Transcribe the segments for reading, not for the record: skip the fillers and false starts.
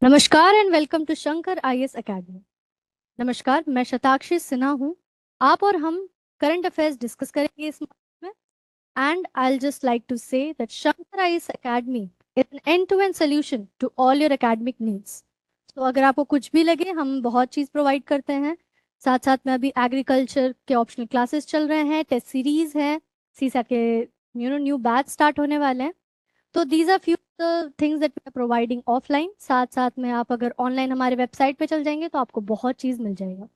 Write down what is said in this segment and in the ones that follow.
नमस्कार and welcome to Shankar IAS academy. नमस्कार, मैं शताक्षी सिन्हा हूँ। आप और हम करंट अफेयर्स डिस्कस करेंगे इस मॉड्यूल में। And I just like to say that Shankar IAS academy is an end to end solution to all your academic needs. तो अगर आपको कुछ भी लगे, हम बहुत चीज़ प्रोवाइड करते हैं। साथ साथ में अभी एग्रीकल्चर के ऑप्शनल क्लासेस चल रहे हैं, टेस्ट सीरीज है, सीसा के न्यू बैच स्टार्ट होने वाले हैं। तो these are few the things that we are providing offline. साथ साथ में आप अगर ऑनलाइन हमारे वेबसाइट पे चल जाएंगे तो आपको बहुत चीज़ मिल जाएगा।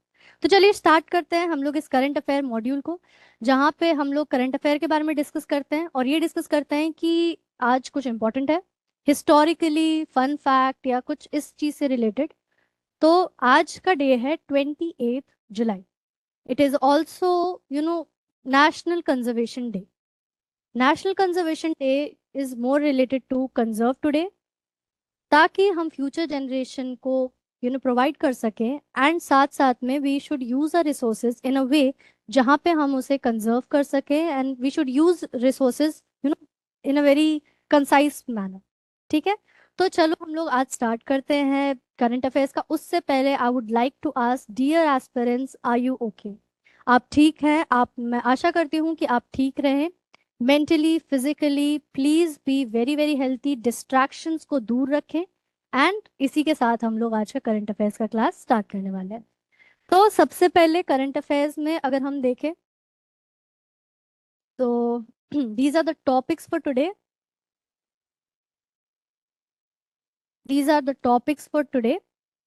तो चलिए स्टार्ट करते हैं हम लोग इस करंट अफेयर मॉड्यूल को, जहाँ पे हम लोग करंट अफेयर के बारे में डिस्कस करते हैं और ये डिस्कस करते हैं कि आज कुछ इंपॉर्टेंट है, हिस्टोरिकली फन फैक्ट या कुछ इस चीज़ से रिलेटेड। तो आज का डे है 28 जुलाई। It is also national conservation day. National conservation day is more related to conserve today, ताकि हम फ्यूचर जनरेशन को प्रोवाइड कर सकें। एंड साथ साथ में we should use a resources in a way जहाँ पे हम उसे कंजर्व कर सकें, and we should use resources in a very concise manner. ठीक है, तो चलो हम लोग आज स्टार्ट करते हैं करंट अफेयर्स का। उससे पहले I would like to ask dear aspirants, are you okay? आप ठीक हैं? आप, मैं आशा करती हूँ कि आप ठीक रहें mentally physically. Please be very very healthy, distractions को दूर रखें। एंड इसी के साथ हम लोग आज का करंट अफेयर्स का क्लास स्टार्ट करने वाले हैं। तो सबसे पहले करंट अफेयर्स में अगर हम देखें तो these are the topics for today. These are the topics for today.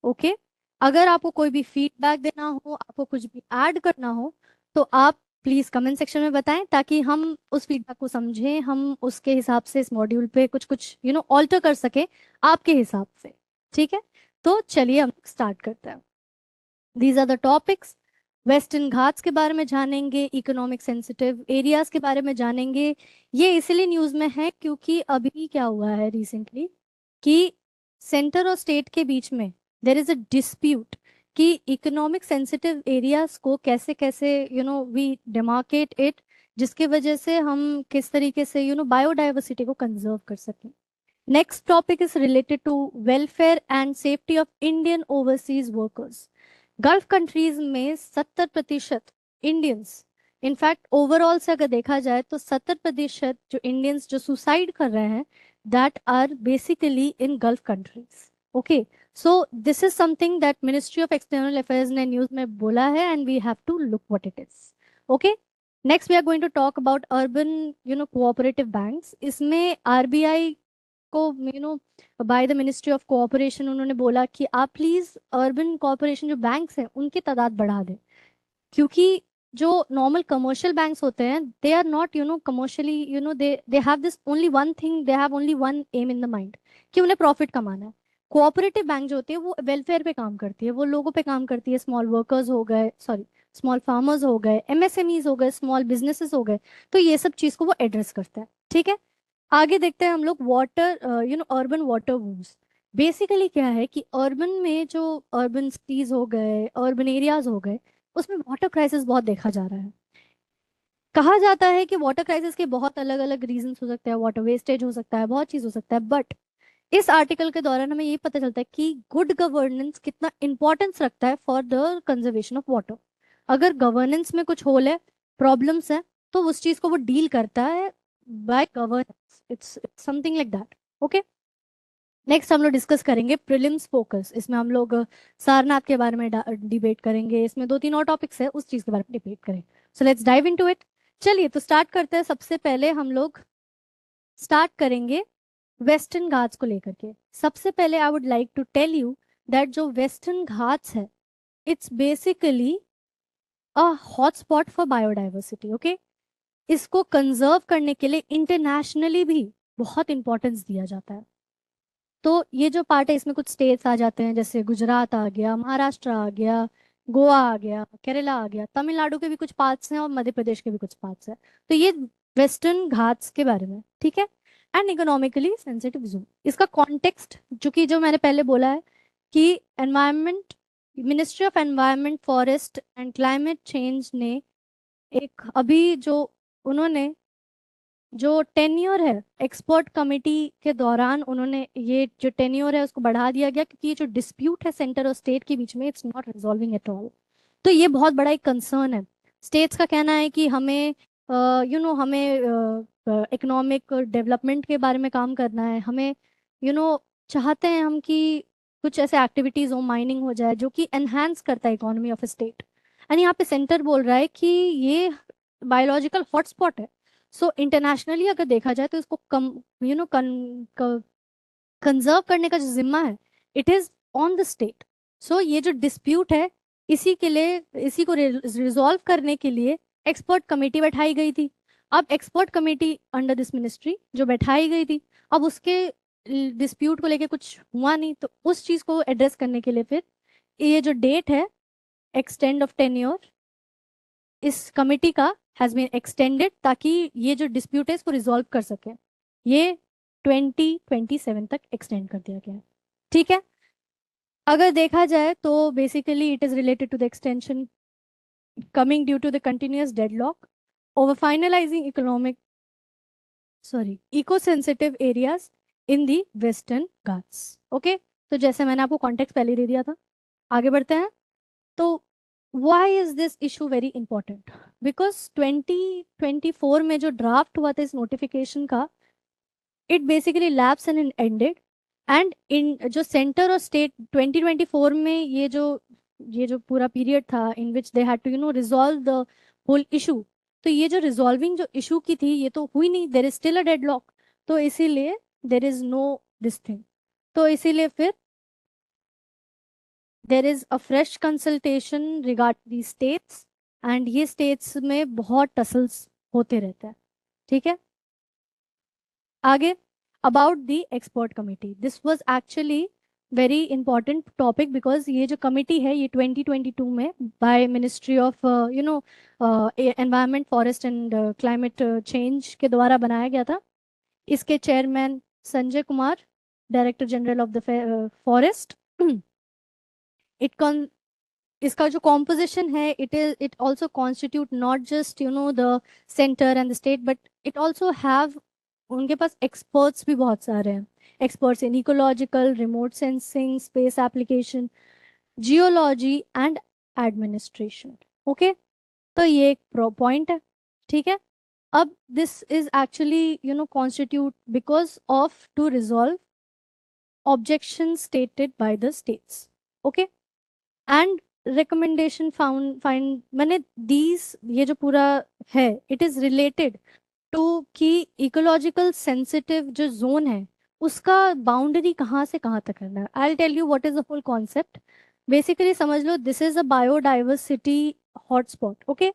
Okay, अगर आपको कोई भी फीडबैक देना हो, आपको कुछ भी ऐड करना हो, तो आप प्लीज कमेंट सेक्शन में बताएं, ताकि हम उस फीडबैक को समझें, हम उसके हिसाब से इस मॉड्यूल पे कुछ कुछ ऑल्टर कर सके आपके हिसाब से। ठीक है, तो चलिए हम स्टार्ट करते हैं। These are the topics. Western Ghats के बारे में जानेंगे, इकोनॉमिक सेंसिटिव एरियाज के बारे में जानेंगे। ये इसलिए न्यूज में है क्योंकि अभी क्या हुआ है रिसेंटली कि सेंटर और स्टेट के बीच में देर इज अ डिस्प्यूट कि इकोनॉमिक सेंसिटिव एरियाज को कैसे कैसे वी डिमार्केट इट, जिसकी वजह से हम किस तरीके से बायोडाइवर्सिटी को कंजर्व कर सकें। Next topic is related to welfare and safety of Indian overseas workers. Gulf countries में 70% इंडियंस, इनफैक्ट ओवरऑल से अगर देखा जाए तो 70% जो इंडियंस जो सुसाइड कर रहे हैं, that are basically in Gulf countries. Okay, so this is something that ministry of external affairs ने न्यूज में बोला है, and we have to look what it is. Okay, next we are going to talk about urban cooperative banks. इसमें आरबीआई को by the ministry of cooperation उन्होंने बोला कि आप प्लीज अर्बन कोऑपरेशन जो बैंक्स हैं उनकी तादाद बढ़ा दें, क्योंकि जो नॉर्मल कमर्शियल बैंक्स होते हैं they are not commercially, they they have this only one thing, they have only one aim in the mind कि उन्हें प्रॉफिट कमाना है। कोऑपरेटिव बैंक जो होती है वो वेलफेयर पे काम करती है, वो लोगों पे काम करती है, स्मॉल वर्कर्स हो गए, सॉरी स्मॉल फार्मर्स हो गए, एमएसएमईज हो गए, स्मॉल बिजनेसेस हो गए। तो ये सब चीज को वो एड्रेस करता है। ठीक है, आगे देखते हैं हम लोग water, urban water whose. Basically क्या है कि अर्बन में जो अर्बन सिटीज हो गए, अर्बन एरियाज हो गए, उसमें वाटर क्राइसिस बहुत देखा जा रहा है। कहा जाता है कि वाटर क्राइसिस के बहुत अलग अलग रीजंस हो सकते हैं, वाटर वेस्टेज हो सकता है, बहुत चीज हो सकता है, बट इस आर्टिकल के दौरान हमें ये पता चलता है कि गुड गवर्नेंस कितना इंपॉर्टेंस रखता है for the conservation of water. अगर गवर्नेंस में कुछ होल है, प्रॉब्लम्स है, तो उस चीज को वो डील करता है by governance. It's something like that. Okay, next हम लोग डिस्कस करेंगे प्रीलिम्स फोकस। इसमें हम लोग सारनाथ के बारे में डिबेट करेंगे, इसमें दो तीन और टॉपिक्स है, उस चीज के बारे में डिबेट करेंगे। So let's dive into it. चलिए तो स्टार्ट करते हैं। सबसे पहले हम लोग स्टार्ट करेंगे वेस्टर्न घाट्स को लेकर के। सबसे पहले I would like to tell you that जो वेस्टर्न घाट्स है, it's basically a hotspot for biodiversity. Okay, इसको कंजर्व करने के लिए इंटरनेशनली भी बहुत इंपॉर्टेंस दिया जाता है। तो ये जो पार्ट है, इसमें कुछ स्टेट्स आ जाते हैं, जैसे गुजरात आ गया, महाराष्ट्र आ गया, गोवा आ गया, केरला आ गया, तमिलनाडु के भी कुछ पार्ट्स हैं और मध्य प्रदेश के भी कुछ पार्ट्स हैं। तो ये वेस्टर्न घाट्स के बारे में, ठीक है। एंड इकोनॉमिकली सेंसिटिव जोन, इसका कॉन्टेक्स्ट जो मैंने पहले बोला है कि environment, ministry of environment forest and Climate change ने एक अभी जो उन्होंने जो टेन्योर है एक्सपर्ट कमेटी के दौरान, उन्होंने ये जो टेन्योर है उसको बढ़ा दिया गया, क्योंकि ये जो डिस्प्यूट है सेंटर और स्टेट के बीच में, it's not resolving at all. तो ये बहुत बड़ा एक कंसर्न है। स्टेट्स का कहना है कि हमें हमें इकोनॉमिक डेवलपमेंट के बारे में काम करना है, हमें चाहते हैं हम कि कुछ ऐसे एक्टिविटीज हो, माइनिंग हो जाए जो कि एनहांस करता है इकोनॉमी ऑफ स्टेट। एंड यहाँ पे सेंटर बोल रहा है कि ये बायोलॉजिकल हॉटस्पॉट है। सो इंटरनेशनली अगर देखा जाए तो इसको कम कंजर्व करने का जो जिम्मा है, it is on the state. So ये जो डिस्प्यूट है, इसी के लिए, इसी को रिजॉल्व करने के लिए एक्सपर्ट कमेटी बैठाई गई थी। अब expert committee under this ministry जो बैठाई गई थी, अब उसके डिस्प्यूट को लेके कुछ हुआ नहीं, तो उस चीज को एड्रेस करने के लिए फिर ये जो डेट है एक्सटेंड ऑफ टेन्योर इस कमेटी का हैज बीन एक्सटेंडेड, ताकि ये जो डिस्प्यूट है इसको रिजॉल्व कर सके। ये 2027 तक एक्सटेंड कर दिया गया है। ठीक है। अगर देखा जाए तो basically it is related to the extension coming due to the continuous deadlock over finalizing eco-sensitive areas in the Western Ghats. Okay, तो जैसे मैंने आपको कॉन्टेक्स्ट पहले दे दिया था, आगे बढ़ते हैं। तो why is this issue very important? Because 2024 में जो ड्राफ्ट हुआ था इस नोटिफिकेशन का, it basically lapse and ended. And in जो सेंटर और स्टेट 2024 में ये जो पूरा पीरियड था in which they had to resolve the whole issue, तो ये जो रिजॉल्विंग जो इशू की थी ये तो हुई नहीं, there is still a deadlock. तो इसीलिए there is no this thing, तो इसीलिए फिर there is a fresh consultation regard the states, and ये स्टेट्स में बहुत टसल्स होते रहते हैं। ठीक है। आगे about the expert committee, this was actually very important topic, because ये जो कमेटी है ये 2022 में by Ministry of Environment Forest and Climate Change के द्वारा बनाया गया था। इसके chairman Sanjay Kumar, director general of the forest. It con इसका जो कॉम्पोजिशन है, it also constitute not just the centre and the state, but it also have, उनके पास एक्सपर्ट्स भी बहुत सारे हैं। Experts in ecological, remote sensing, space application, geology and administration. Okay, तो ये एक पॉइंट है। ठीक है। अब this is actually constitute because of to resolve objection stated by the states. Okay, and recommendation find मैंने दीज, ये जो पूरा है इट इज रिलेटेड टू कि इकोलॉजिकल सेंसिटिव जो जोन है उसका बाउंड्री कहाँ से कहाँ तक करना है। I tell you what is the full concept. Basically समझ लो, this is a biodiversity hotspot. Okay,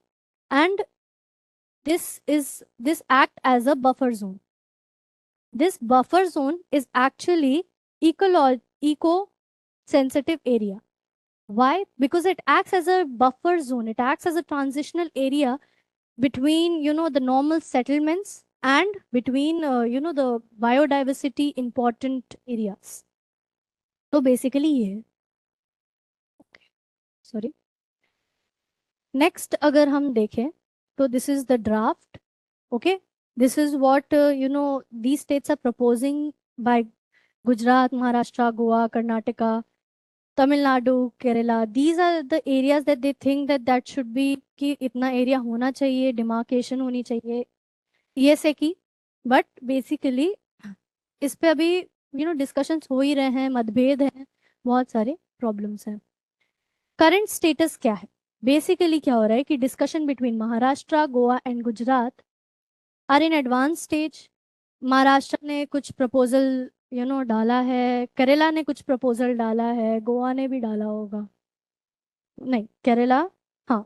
and this act as a buffer zone. This buffer zone is actually eco sensitive area. Why? Because it acts as a buffer zone. It acts as a transitional area between the normal settlements and between the biodiversity important areas. So basically ये, sorry, next अगर हम देखें तो this is the draft. Okay, this is what these states are proposing by Gujarat, Maharashtra, Goa, Karnataka, Tamil Nadu, Kerala. These are the areas that they think that should be, कि इतना area होना चाहिए, demarcation होनी चाहिए ये से की। But basically इस पे अभी डिस्कशंस हो ही रहे हैं, मतभेद हैं, बहुत सारे प्रॉब्लम्स हैं। करंट स्टेटस क्या है? बेसिकली क्या हो रहा है कि discussion between Maharashtra, Goa and Gujarat are in advance stage. Maharashtra ने कुछ प्रपोजल डाला है, केरला ने कुछ प्रपोजल डाला है, गोवा ने भी डाला होगा, नहीं केरला, हाँ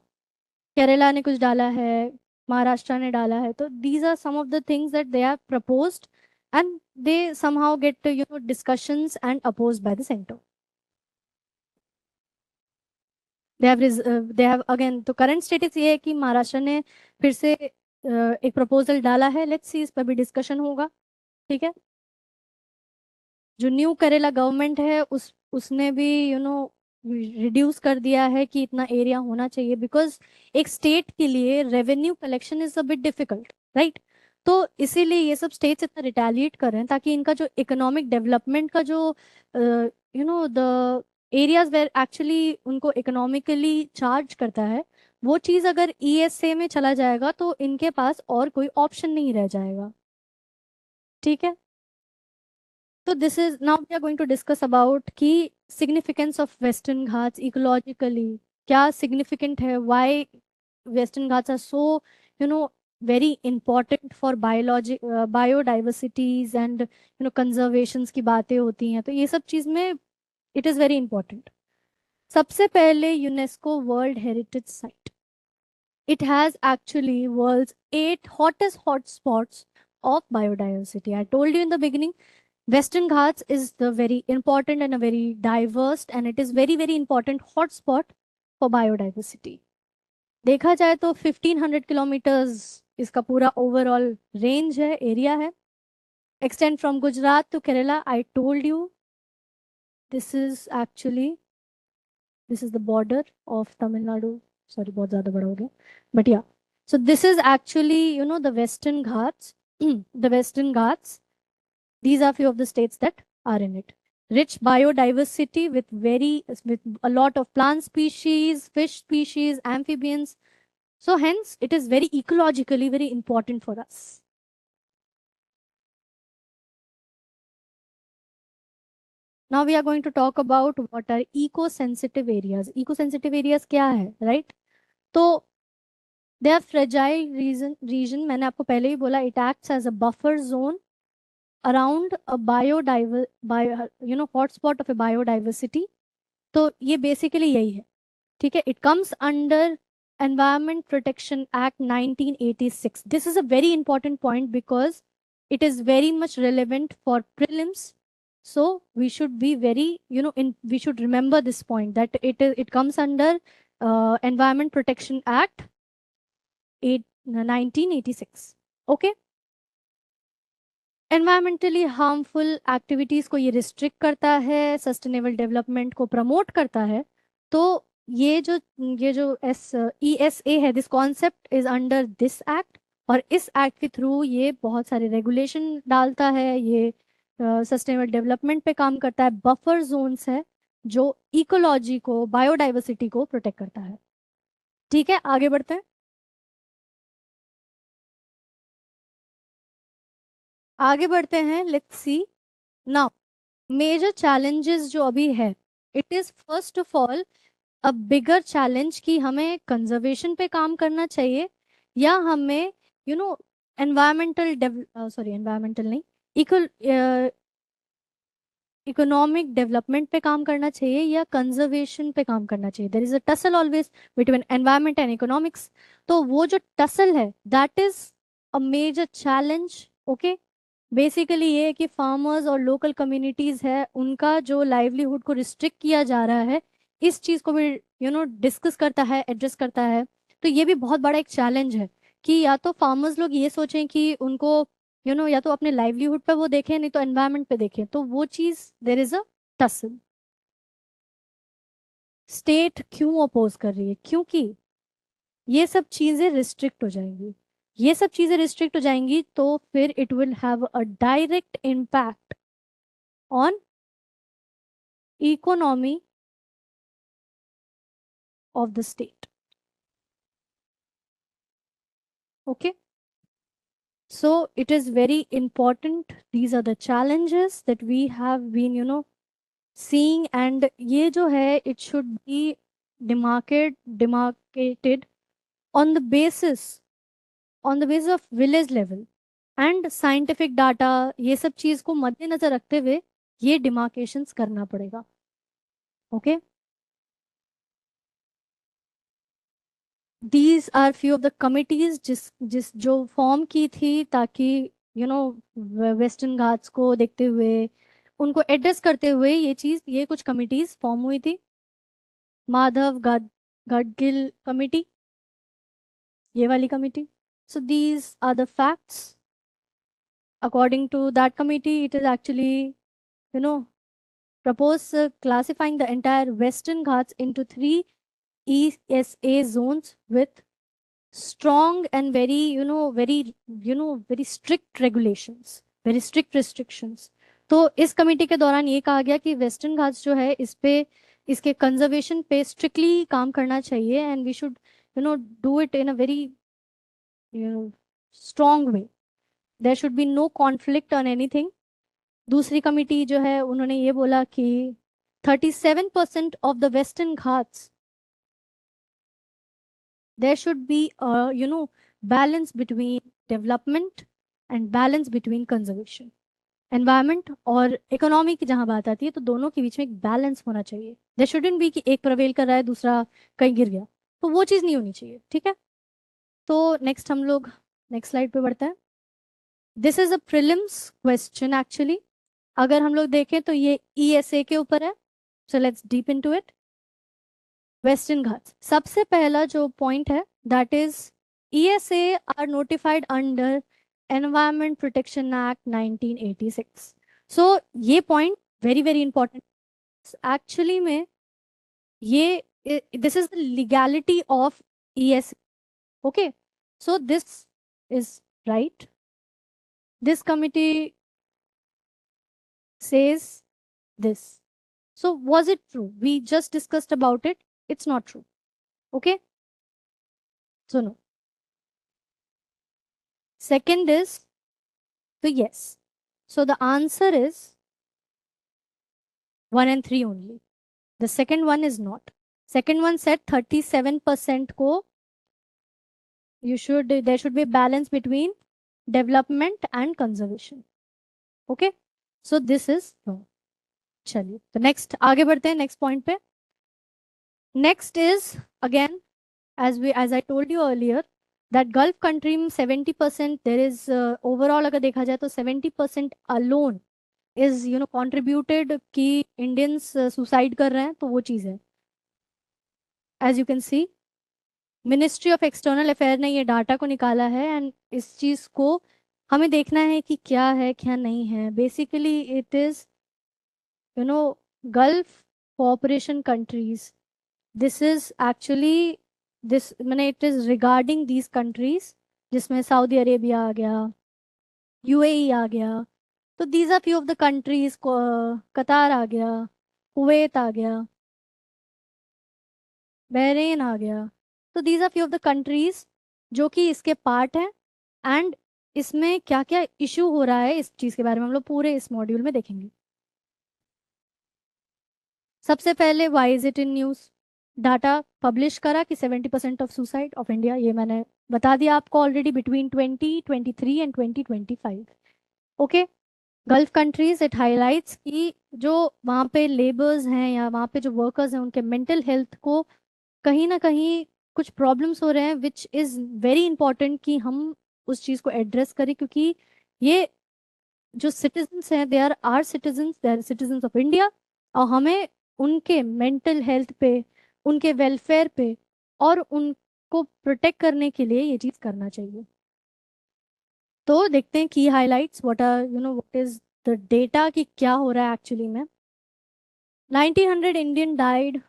केरला ने कुछ डाला है, महाराष्ट्र ने डाला है। तो these are some of the things that they are proposed and they somehow get discussions and opposed by the centre. They have again, तो करंट स्टेटस ये है कि महाराष्ट्र ने फिर से एक प्रपोजल डाला है। लेट्स सी, इस पर भी डिस्कशन होगा। ठीक है। जो न्यू करेला गवर्नमेंट है उसने भी रिड्यूस कर दिया है कि इतना एरिया होना चाहिए, बिकॉज एक स्टेट के लिए revenue collection is a bit difficult, right. तो इसीलिए ये सब स्टेट्स इतना रिटेलिएट कर रहे हैं ताकि इनका जो इकोनॉमिक डेवलपमेंट का जो द एरियाज वेयर एक्चुअली उनको इकोनॉमिकली चार्ज करता है, वो चीज़ अगर ईएसए में चला जाएगा तो इनके पास और कोई ऑप्शन नहीं रह जाएगा। ठीक है, तो this is now we are going to discuss about कि significance of Western Ghats ecologically क्या सिग्निफिकेंट है, why Western Ghats are so you know very important for biology biodiversities and conservations की बातें होती हैं, तो ये सब चीज़ में इट इज़ वेरी इंपॉर्टेंट। सबसे पहले UNESCO world heritage site, it has actually world's 8 hottest hotspots of biodiversity. I told you in the beginning, Western Ghats is the very important and a very diverse and it is very very important hotspot for biodiversity. देखा जाए तो 1500 kilometres इसका पूरा overall range है, area है, extend from Gujarat to Kerala. I told you this is actually this is the border of Tamil Nadu, sorry बहुत ज्यादा बड़ा हो गया, बट या, so this is actually the Western Ghats. The Western Ghats, these are few of the states that are in it. Rich biodiversity with a lot of plant species, fish species, amphibians. So hence it is very ecologically very important for us. Now we are going to talk about what are eco-sensitive areas. Eco-sensitive areas क्या है, right? तो they are fragile region, मैंने आपको पहले ही बोला, it acts as a buffer zone around a hotspot of a biodiversity. तो ये basically यही है, ठीक है। It comes under Environment Protection Act 1986. This is a very important point because it is very much relevant for prelims. So we should be very, we should remember this point that it comes under Environment Protection Act 1986. Okay. Environmentally harmful activities को ये restrict करता है, sustainable development को promote करता है। तो ये जो ESA है, this concept is under this act, और इस एक्ट के थ्रू ये बहुत सारे रेगुलेशन डालता है, ये सस्टेनेबल डेवलपमेंट पे काम करता है, बफर जोन्स है जो इकोलॉजी को, बायोडाइवर्सिटी को प्रोटेक्ट करता है। ठीक है, आगे बढ़ते हैं। आगे बढ़ते हैं, let's see now major challenges जो अभी है। It is first of all a bigger challenge कि हमें कंजर्वेशन पे काम करना चाहिए या हमें यू नो एनवायरमेंटल नहीं, इक्वल इकोनॉमिक डेवलपमेंट पे काम करना चाहिए या कंजर्वेशन पे काम करना चाहिए। There is a tussle always between environment and economics. तो वो जो टसल है that is a major challenge. Okay, basically ये है कि फार्मर्स और लोकल कम्युनिटीज है उनका जो लाइवलीहुड को रिस्ट्रिक्ट किया जा रहा है, इस चीज को भी डिस्कस करता है, एड्रेस करता है। तो ये भी बहुत बड़ा एक चैलेंज है कि या तो फार्मर्स लोग ये सोचें कि उनको या तो अपने लाइवलीहुड पे वो देखें, नहीं तो एनवायरनमेंट पे देखें, तो वो चीज देर इज अ टसल। स्टेट क्यों अपोज कर रही है? क्योंकि ये सब चीजें रिस्ट्रिक्ट हो जाएंगी। ये सब चीजें रिस्ट्रिक्ट हो जाएंगी तो फिर it will have a direct impact on economy of the state. Okay, so it is very important. These are the challenges that we have been seeing, and ये जो है it should be demarcated on the basis of village level and scientific data। ये सब चीज को मद्देनजर रखते हुए ये demarcations करना पड़ेगा। Okay, these are few of the committees जिस जिस जो फॉर्म की थी ताकि यू नो वेस्टर्न घाट्स को देखते हुए, उनको एड्रेस करते हुए ये कुछ कमिटीज फॉर्म हुई थी। माधव गाडगिल कमिटी, ये वाली committee. So these are the facts. According to that committee it is actually you know propose classifying the entire western ghats into 3 ESA zones with strong and very very strict regulations, very strict restrictions. तो इस committee के दौरान ये कहा गया कि western Ghats जो है इस पे, इसके कंजर्वेशन पे स्ट्रिक्टली काम करना चाहिए, and we should do it in a very strong way. There should be no conflict on anything. दूसरी कमिटी जो है उन्होंने ये बोला कि 37% of the Western Ghats, there should be a balance between development and balance between conservation. Environment और economy की जहां बात आती है तो दोनों के बीच में एक बैलेंस होना चाहिए. देयर शुडंट बी कि एक प्रवेल कर रहा है दूसरा कहीं गिर गया, तो वो चीज़ नहीं होनी चाहिए. ठीक है. तो नेक्स्ट हम लोग नेक्स्ट स्लाइड पे बढ़ते हैं. This is a prelims question actually. अगर हम लोग देखें तो ये ईएसए के ऊपर है. So let's deep into it. Western Ghats, सबसे पहला जो पॉइंट है that is ESA are notified under Environment Protection Act 1986. So ये point very very important. Actually में ये this is the legality of ESA. Okay, so this is right. This committee says this. So was it true? We just discussed about it. It's not true. Okay, so no. Second is, so yes. So the answer is 1 and 3 only. The second one is not. Second one said 37% ko there should be balance between development and conservation. Okay, so this is no. चलिए तो next आगे बढ़ते हैं next point पे. Next is again as I told you earlier that Gulf country में 70% there is overall अगर देखा जाए तो 70% alone is contributed कि इंडियंस सुसाइड कर रहे हैं. तो वो चीज़ है. As you can see Ministry of External Affair ने ये डाटा को निकाला है, एंड इस चीज़ को हमें देखना है कि क्या है क्या नहीं है. Basically it is Gulf cooperation countries. This is actually this मैंने it is regarding these countries, जिसमें सऊदी अरेबिया आ गया, यूएई आ गया. तो these are few of the countries. Qatar आ गया, कुवैत आ गया, बहरीन आ गया. तो these are few of the countries जो कि इसके पार्ट हैं, एंड इसमें क्या क्या इशू हो रहा है इस चीज़ के बारे में हम लोग पूरे इस मॉड्यूल में देखेंगे. सबसे पहले why is it in news. Data publish करा कि 70% ऑफ सुसाइड ऑफ इंडिया, ये मैंने बता दिया आपको already, between 2023 and 2025. Okay, gulf countries it highlights कि जो वहाँ पे लेबर्स हैं या वहाँ पे जो वर्कर्स हैं उनके मेंटल हेल्थ को कहीं ना कहीं कुछ प्रॉब्लम्स हो रहे हैं, विच इज़ वेरी इंपॉर्टेंट कि हम उस चीज़ को एड्रेस करें, क्योंकि ये जो सिटीजन्स हैं they are citizens, they are citizens of India, और हमें उनके मेंटल हेल्थ पे, उनके वेलफेयर पे और उनको प्रोटेक्ट करने के लिए ये चीज़ करना चाहिए. तो देखते हैं की highlights what are what is the data कि क्या हो रहा है एक्चुअली में. 1900 इंडियन डाइड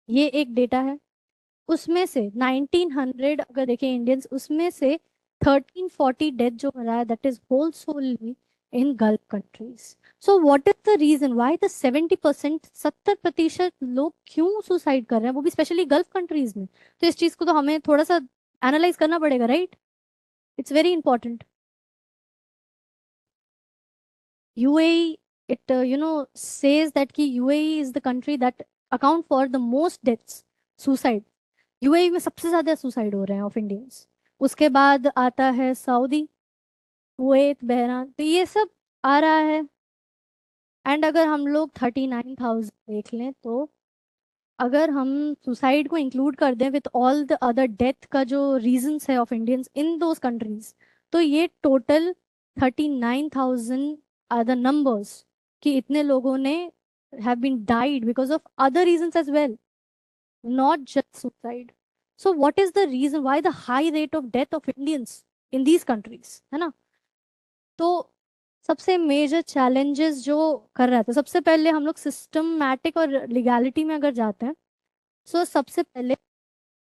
ये एक डेटा है. उसमें से 1900 अगर देखें इंडियंस, उसमें से 1340 डेथ जो हो रहा है that is whole solely in Gulf countries. So what is the reason why the 70%, 70% लोग क्यों सुसाइड कर रहे हैं, वो भी स्पेशली गल्फ कंट्रीज में. तो इस चीज को तो हमें थोड़ा सा एनालाइज करना पड़ेगा, right. It's very important. UAE, it says that कि UAE is the country that account for the most deaths, suicide. UAE में सबसे ज्यादा सुसाइड हो रहे हैं ऑफ इंडियंस. उसके बाद आता है सऊदी, कुवैत, बहरान. तो ये सब आ रहा है. एंड अगर हम लोग 39,000 देख लें, तो अगर हम सुसाइड को इंक्लूड कर दें with all the other death का जो रीजंस है of Indians in those countries, तो ये टोटल 39,000 आर द नंबर्स कि इतने लोगों ने have been died because of other reasons as well, not just suicide. So what is the reason why the high rate of death of Indians in these countries, है ना. तो सबसे major challenges जो कर रहा था, सबसे पहले हम लोग सिस्टमैटिक और लीगैलिटी में अगर जाते हैं, सो सबसे पहले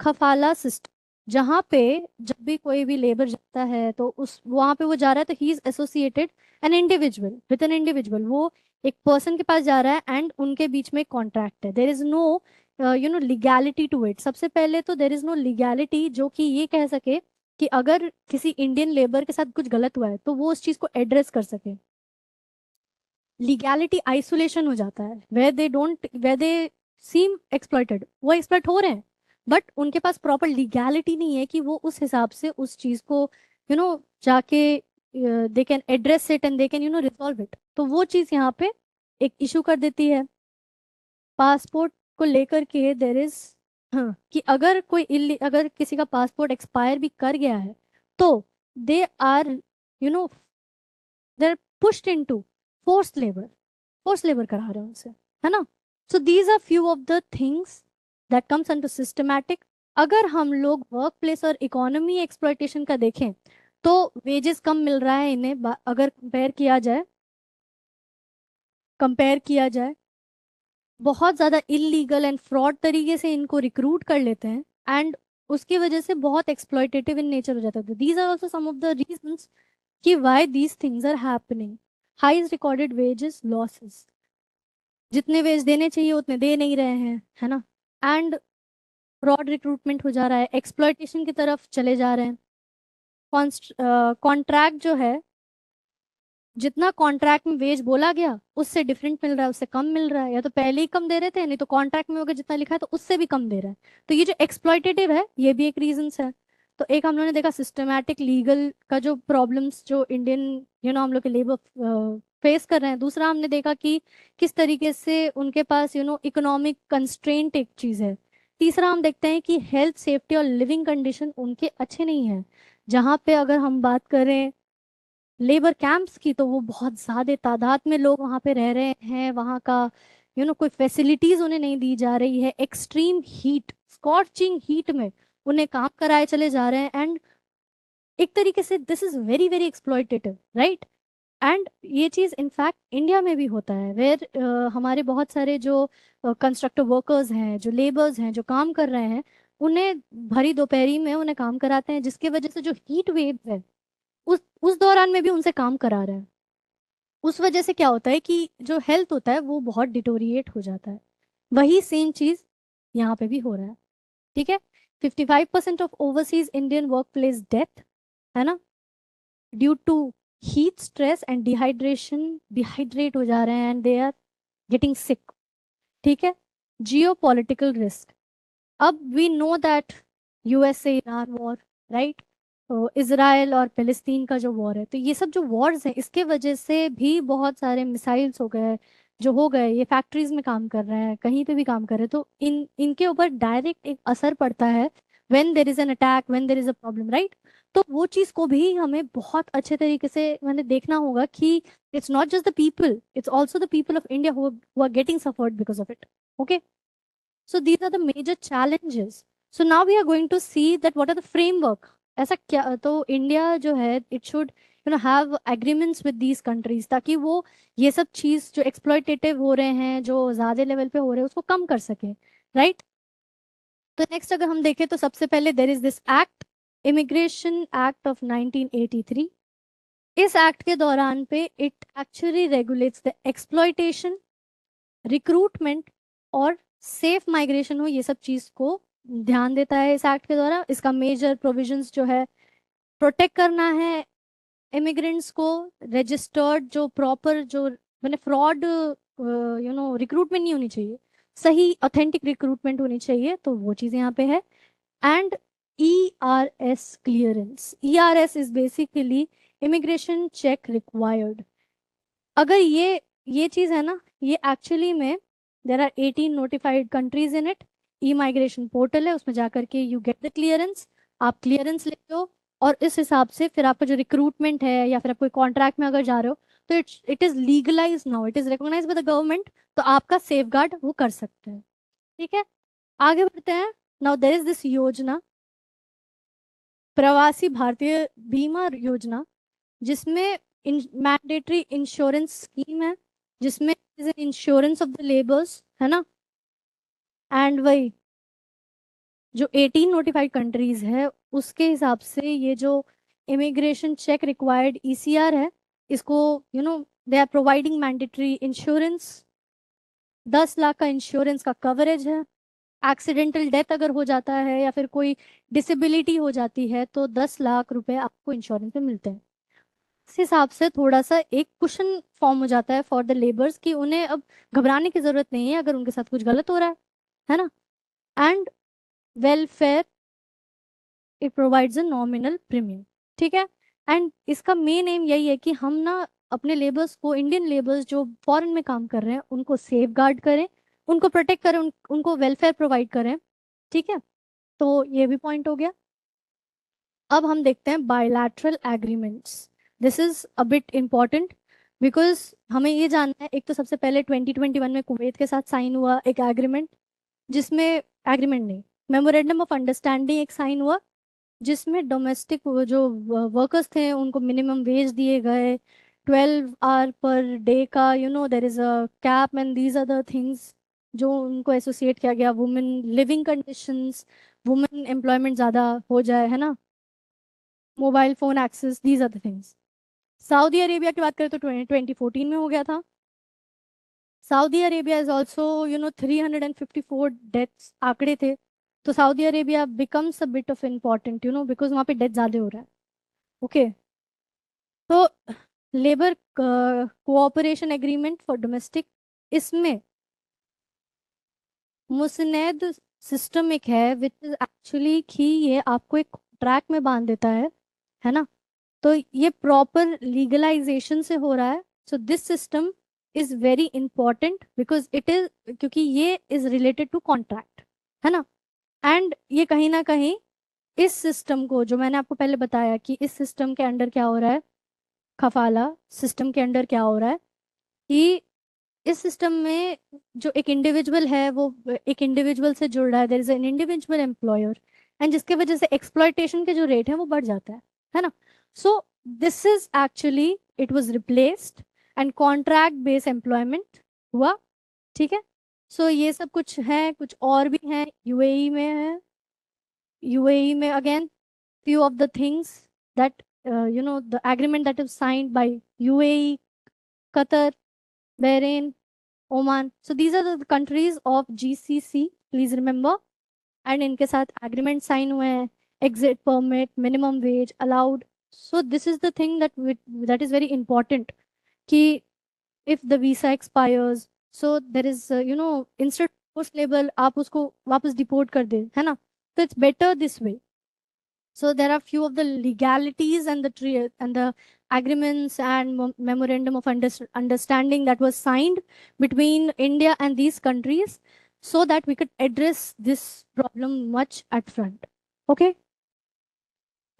खफाला सिस्टम. जहाँ पे जब भी कोई भी लेबर जाता है तो उस वहां पे वो जा रहा है तो he is associated an individual with an individual, वो एक पर्सन के पास जा रहा है एंड उनके बीच में कॉन्ट्रैक्ट है। There is no legality to it. सबसे पहले तो देर इज नो लीगैलिटी जो कि ये कह सके कि अगर किसी इंडियन लेबर के साथ कुछ गलत हुआ है तो वो उस चीज को एड्रेस कर सके। लीगैलिटी आइसोलेशन हो जाता है, वेर दे सीम एक्सप्लॉइटेड, वो एक्सप्लॉइट हो रहे हैं बट उनके पास प्रॉपर लीगैलिटी नहीं है कि वो उस हिसाब से उस चीज को जाके they can address it and they can resolve it. तो वो चीज यहाँ पे एक इशू कर देती है। पासपोर्ट को लेकर के देर इज, हाँ, कि अगर किसी का पासपोर्ट एक्सपायर भी कर गया है तो they are you know they are pushed into force labour करा रहे हैं उनसे, है ना। So these are few of the things that comes under systematic. अगर हम लोग वर्क प्लेस और इकोनॉमी एक्सप्लॉयटेशन का देखें तो वेजेस कम मिल रहा है इन्हें, अगर कंपेयर किया जाए बहुत ज्यादा इलीगल एंड फ्रॉड तरीके से इनको रिक्रूट कर लेते हैं एंड उसकी वजह से बहुत एक्सप्लॉयटेटिव इन नेचर हो जाता है। These are also some of the reasons कि why these things are happening. Highest recorded wages losses, जितने वेज देने चाहिए उतने दे नहीं रहे हैं, है ना। एंड फ्रॉड रिक्रूटमेंट हो जा रहा है, एक्सप्लॉयटेशन की तरफ चले जा रहे हैं। कॉन्ट्रैक्ट जो है, जितना कॉन्ट्रैक्ट में वेज बोला गया उससे डिफरेंट मिल रहा है, उससे कम मिल रहा है, या तो पहले ही कम दे रहे थे नहीं तो कॉन्ट्रैक्ट में अगर जितना लिखा है तो उससे भी कम दे रहा है। तो ये जो एक्सप्लॉयटेटिव है ये भी एक रीजन है। तो एक हम लोगों ने देखा सिस्टमैटिक लीगल का जो प्रॉब्लम्स जो इंडियन हम लोग के लेबर फेस कर रहे हैं। दूसरा हमने देखा कि किस तरीके से उनके पास इकोनॉमिक कंस्ट्रेंट एक चीज है। तीसरा हम देखते हैं कि हेल्थ सेफ्टी और लिविंग कंडीशन उनके अच्छे नहीं है। जहाँ पे अगर हम बात करें लेबर कैंप्स की तो वो बहुत ज्यादा तादाद में लोग वहां पे रह रहे हैं, वहां का कोई फैसिलिटीज उन्हें नहीं दी जा रही है। एक्सट्रीम हीट, स्कॉचिंग हीट में उन्हें काम कराए चले जा रहे हैं एंड एक तरीके से this is very very exploitative, right. And ये चीज इनफैक्ट इंडिया में भी होता है वेर हमारे बहुत सारे जो कंस्ट्रक्टिव वर्कर्स हैं, जो लेबर्स हैं, जो काम कर रहे हैं, उन्हें भरी दोपहरी में उन्हें काम कराते हैं जिसकी वजह से जो हीट वेव है उस दौरान में भी उनसे काम करा रहे हैं। उस वजह से क्या होता है कि जो हेल्थ होता है वो बहुत डिटोरिएट हो जाता है। वही सेम चीज यहाँ पे भी हो रहा है, ठीक है। 55% of overseas Indian work place death, है ना, due to heat stress and dehydration, dehydrate हो जा रहे हैं and they are getting sick, ठीक है। जियो पॉलिटिकल रिस्क, अब we know that USA Iran war, right, तो इसराइल और फिलिस्तीन का जो वॉर है, तो ये सब जो वॉर्स हैं इसके वजह से भी बहुत सारे मिसाइल्स हो गए जो हो गए, ये फैक्ट्रीज में काम कर रहे हैं, कहीं पे भी काम कर रहे हैं, तो इनके ऊपर डायरेक्ट एक असर पड़ता है when there is an attack, when there is a problem, right. तो वो चीज को भी हमें बहुत अच्छे तरीके से मैंने देखना होगा कि it's not just the people, it's also the people of India who are getting suffered because of it. Okay, so these are the major challenges. So now we are going to see that what are the framework, ऐसा क्या तो India जो है it should have agreements with these countries ताकि वो ये सब चीज जो एक्सप्लॉयटेटिव हो रहे हैं, जो ज्यादा लेवल पे हो रहे हैं, उसको कम कर सके, राइट। तो नेक्स्ट अगर हम देखें तो सबसे पहले देर is this act, immigration act of 1983। इस एक्ट के दौरान पे it actually regulates the exploitation, recruitment और सेफ माइग्रेशन हो, ये सब चीज को ध्यान देता है इस एक्ट के द्वारा। इसका मेजर प्रोविजंस जो है, प्रोटेक्ट करना है इमिग्रेंट्स को, रजिस्टर्ड जो प्रॉपर जो मैंने फ्रॉड रिक्रूटमेंट नहीं होनी चाहिए, सही ऑथेंटिक रिक्रूटमेंट होनी चाहिए, तो वो चीज़ यहाँ पे है। And ERS clearance, ERS is basically immigration check required. अगर ये चीज़ है ना, ये एक्चुअली में there are 18 notified countries in it. E migration portal है, उसमें जाकर के यू गेट द क्लियरेंस, आप क्लियरेंस लेते हो और इस हिसाब से फिर आपका जो रिक्रूटमेंट है या फिर आप कोई कॉन्ट्रैक्ट में अगर जा रहे हो तो it is legalise now, it is recognise by the government, तो आपका सेफ गार्ड वो कर सकते हैं, ठीक है। आगे बढ़ते हैं। नाउ देर इज दिस योजना, प्रवासी भारतीय बीमा योजना, जिसमें मैंडेटरी इंश्योरेंस स्कीम है, जिसमें इंश्योरेंस ऑफ द लेबर्स, है ना, एंड वही जो 18 नोटिफाइड कंट्रीज है उसके हिसाब से ये जो इमिग्रेशन चेक रिक्वायर्ड ईसीआर है, इसको they are providing mandatory insurance. 10 lakh का इंश्योरेंस का कवरेज है। एक्सीडेंटल डेथ अगर हो जाता है या फिर कोई डिसेबिलिटी हो जाती है तो 10 लाख रुपए आपको इंश्योरेंस में मिलते हैं। इस हिसाब से थोड़ा सा एक कुशन फॉर्म हो जाता है फॉर द लेबर्स कि उन्हें अब घबराने की जरूरत नहीं है अगर उनके साथ कुछ गलत हो रहा है ना। And welfare, it provides a nominal premium. ठीक है। एंड इसका मेन एम यही है कि हम ना अपने लेबर्स को, इंडियन लेबर्स जो फॉरेन में काम कर रहे हैं उनको सेफ गार्ड करें, उनको प्रोटेक्ट करें, उनको वेलफेयर प्रोवाइड करें। ठीक है। तो ये भी पॉइंट हो गया। अब हम देखते हैं bilateral agreements. This is a bit important because हमें ये जानना है, एक तो सबसे पहले 2021 में कुवैत के साथ साइन हुआ एक एग्रीमेंट, जिसमें एग्रीमेंट नहीं, मेमोरेंडम ऑफ अंडरस्टैंडिंग एक साइन हुआ, जिसमें डोमेस्टिक जो वर्कर्स थे उनको मिनिमम वेज दिए गए, 12 आवर पर डे का, there is a cap and these are the things जो उनको एसोसिएट किया गया। Women living conditions, women employment ज़्यादा हो जाए, है ना, mobile phone access, these are the things. Saudi Arabia की बात करें तो 2014 में हो गया था। Saudi Arabia is also 354 deaths आंकड़े थे। तो Saudi Arabia becomes a bit of important because वहाँ पे डेथ ज़्यादा हो रहा है। ओके। तो labour cooperation agreement for domestic, इसमें मुसनैद सिस्टम एक है विच इज एक्चुअली कि ये आपको एक ट्रैक में बांध देता है ना। तो ये प्रॉपर लीगलाइजेशन से हो रहा है। So this system is very important because it is, क्योंकि ये इज रिलेटेड टू कॉन्ट्रैक्ट, है ना। एंड ये कहीं ना कहीं इस सिस्टम को, जो मैंने आपको पहले बताया कि इस सिस्टम के अंडर क्या हो रहा है, खफाला सिस्टम के अंडर क्या हो रहा है कि इस सिस्टम में जो एक इंडिविजुअल है वो एक इंडिविजुअल से जुड़ रहा है, there is an individual employer, and जिसके वजह से एक्सप्लॉयटेशन के जो रेट है वो बढ़ जाता है ना। So this is actually, it was replaced and contract based employment हुआ। ठीक है। सो ये सब कुछ है, कुछ और भी है यूएई में है। यूएई में again few of the things that the agreement that is signed by UAE, Qatar, Bahrain, Oman. So these are the countries of GCC. Please remember. And इनके साथ agreement sign हुए हैं, exit permit, minimum wage allowed. So this is the thing that is very important. कि if the visa expires, so there is instead of forced labor आप उसको वापस deport कर दे, है ना। तो it's better this way. So there are few of the legalities and the agreements and memorandum of understanding that was signed between India and these countries, so that we could address this problem much at front. Okay,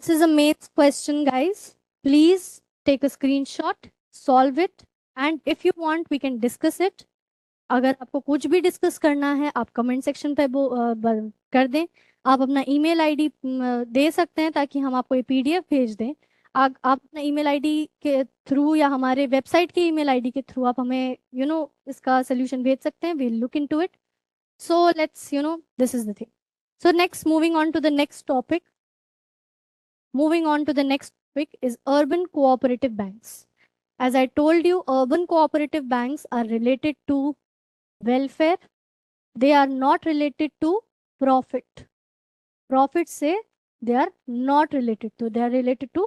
this is a main question, guys. Please take a screenshot, solve it, and if you want, we can discuss it. अगर आपको कुछ भी discuss करना है आप comment section पे कर दें। आप अपना ईमेल आईडी दे सकते हैं ताकि हम आपको ये पीडीएफ भेज दें। आप अपना ईमेल आईडी के थ्रू या हमारे वेबसाइट के ईमेल आईडी के थ्रू आप हमें इसका सोल्यूशन भेज सकते हैं। We'll look into it. So let's this is the thing. So next, moving on to the next topic, is urban cooperative banks. As I told you, urban cooperative banks are related to welfare. They are not related to profit. Profit say they are not related to, they are related to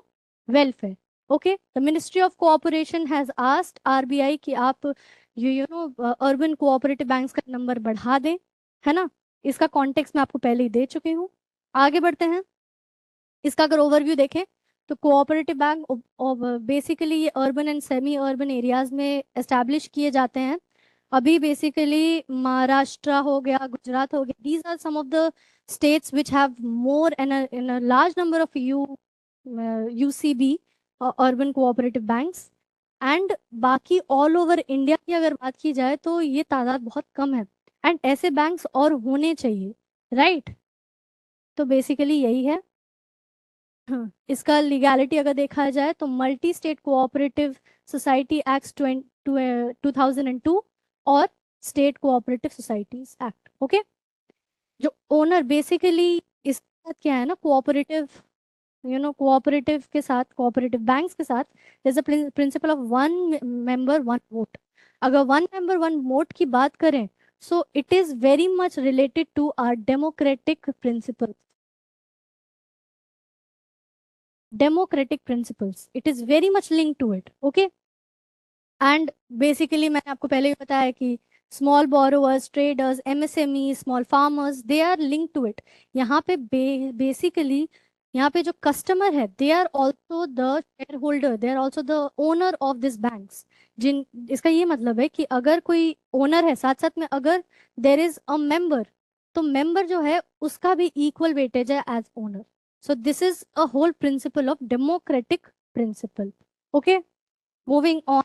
welfare. Okay, the Ministry of Cooperation has asked RBI कि आप urban cooperative banks का number बढ़ा दें, है ना। इसका context मैं आपको पहले ही दे चुकी हूँ। आगे बढ़ते हैं। इसका अगर ओवरव्यू देखें तो कोऑपरेटिव बैंक बेसिकली ये urban and semi urban areas में एस्टैब्लिश किए जाते हैं। अभी बेसिकली महाराष्ट्र हो गया, गुजरात हो गया, these are some of the states which have more in a large number of UCB, urban cooperative banks, and बाकी ऑल ओवर इंडिया की अगर बात की जाए तो ये तादाद बहुत कम है, एंड ऐसे बैंक्स और होने चाहिए, राइट। तो बेसिकली यही है। हाँ, इसका लीगैलिटी अगर देखा जाए तो multi state cooperative society act 2002 और state cooperative societies act. Okay, जो ओनर बेसिकली, इसके साथ क्या है ना, कोऑपरेटिव, कोऑपरेटिव के साथ, कोऑपरेटिव बैंक्स के साथ जैसे principle of one member one vote. अगर वन मेंबर वन वोट की बात करें, so it is very much related to our democratic principle, democratic principles, it is very much link to it. Okay. And basically मैंने आपको पहले ही बताया कि small borrowers, traders, MSME, small farmers, they are link to it. यहाँ पे basically यहाँ पे जो कस्टमर है, they are also the share holder, they are also the owner of this banks. जिन इसका ये मतलब है कि अगर कोई ओनर है, साथ साथ में अगर देर इज अ मेंबर, तो मेंबर जो है उसका भी इक्वल वेटेज है as owner. So this is a whole principle of democratic principle. Okay, moving on.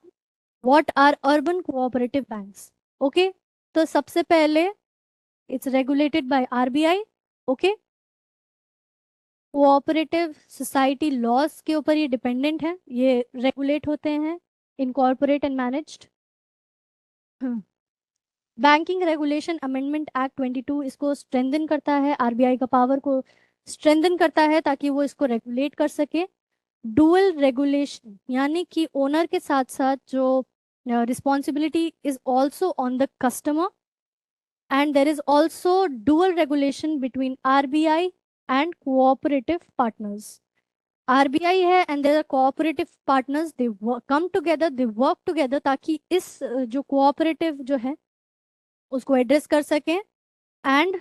What are urban cooperative banks? Okay, तो सबसे पहले it's regulated by RBI. Okay, cooperative society laws के ऊपर ये डिपेंडेंट है, ये regulate होते हैं, incorporate and managed. Banking regulation amendment act 22 इसको स्ट्रेंथन करता है, आरबीआई का पावर को स्ट्रेंथन करता है ताकि वो इसको रेगुलेट कर सके। डुअल रेगुलेशन, यानी कि ओनर के साथ साथ जो responsibility is also on the customer, and there is also dual regulation between RBI and cooperative partners. RBI है and there are cooperative partners, they come together, they work together ताकि इस जो cooperative जो है उसको एड्रेस कर सकें। and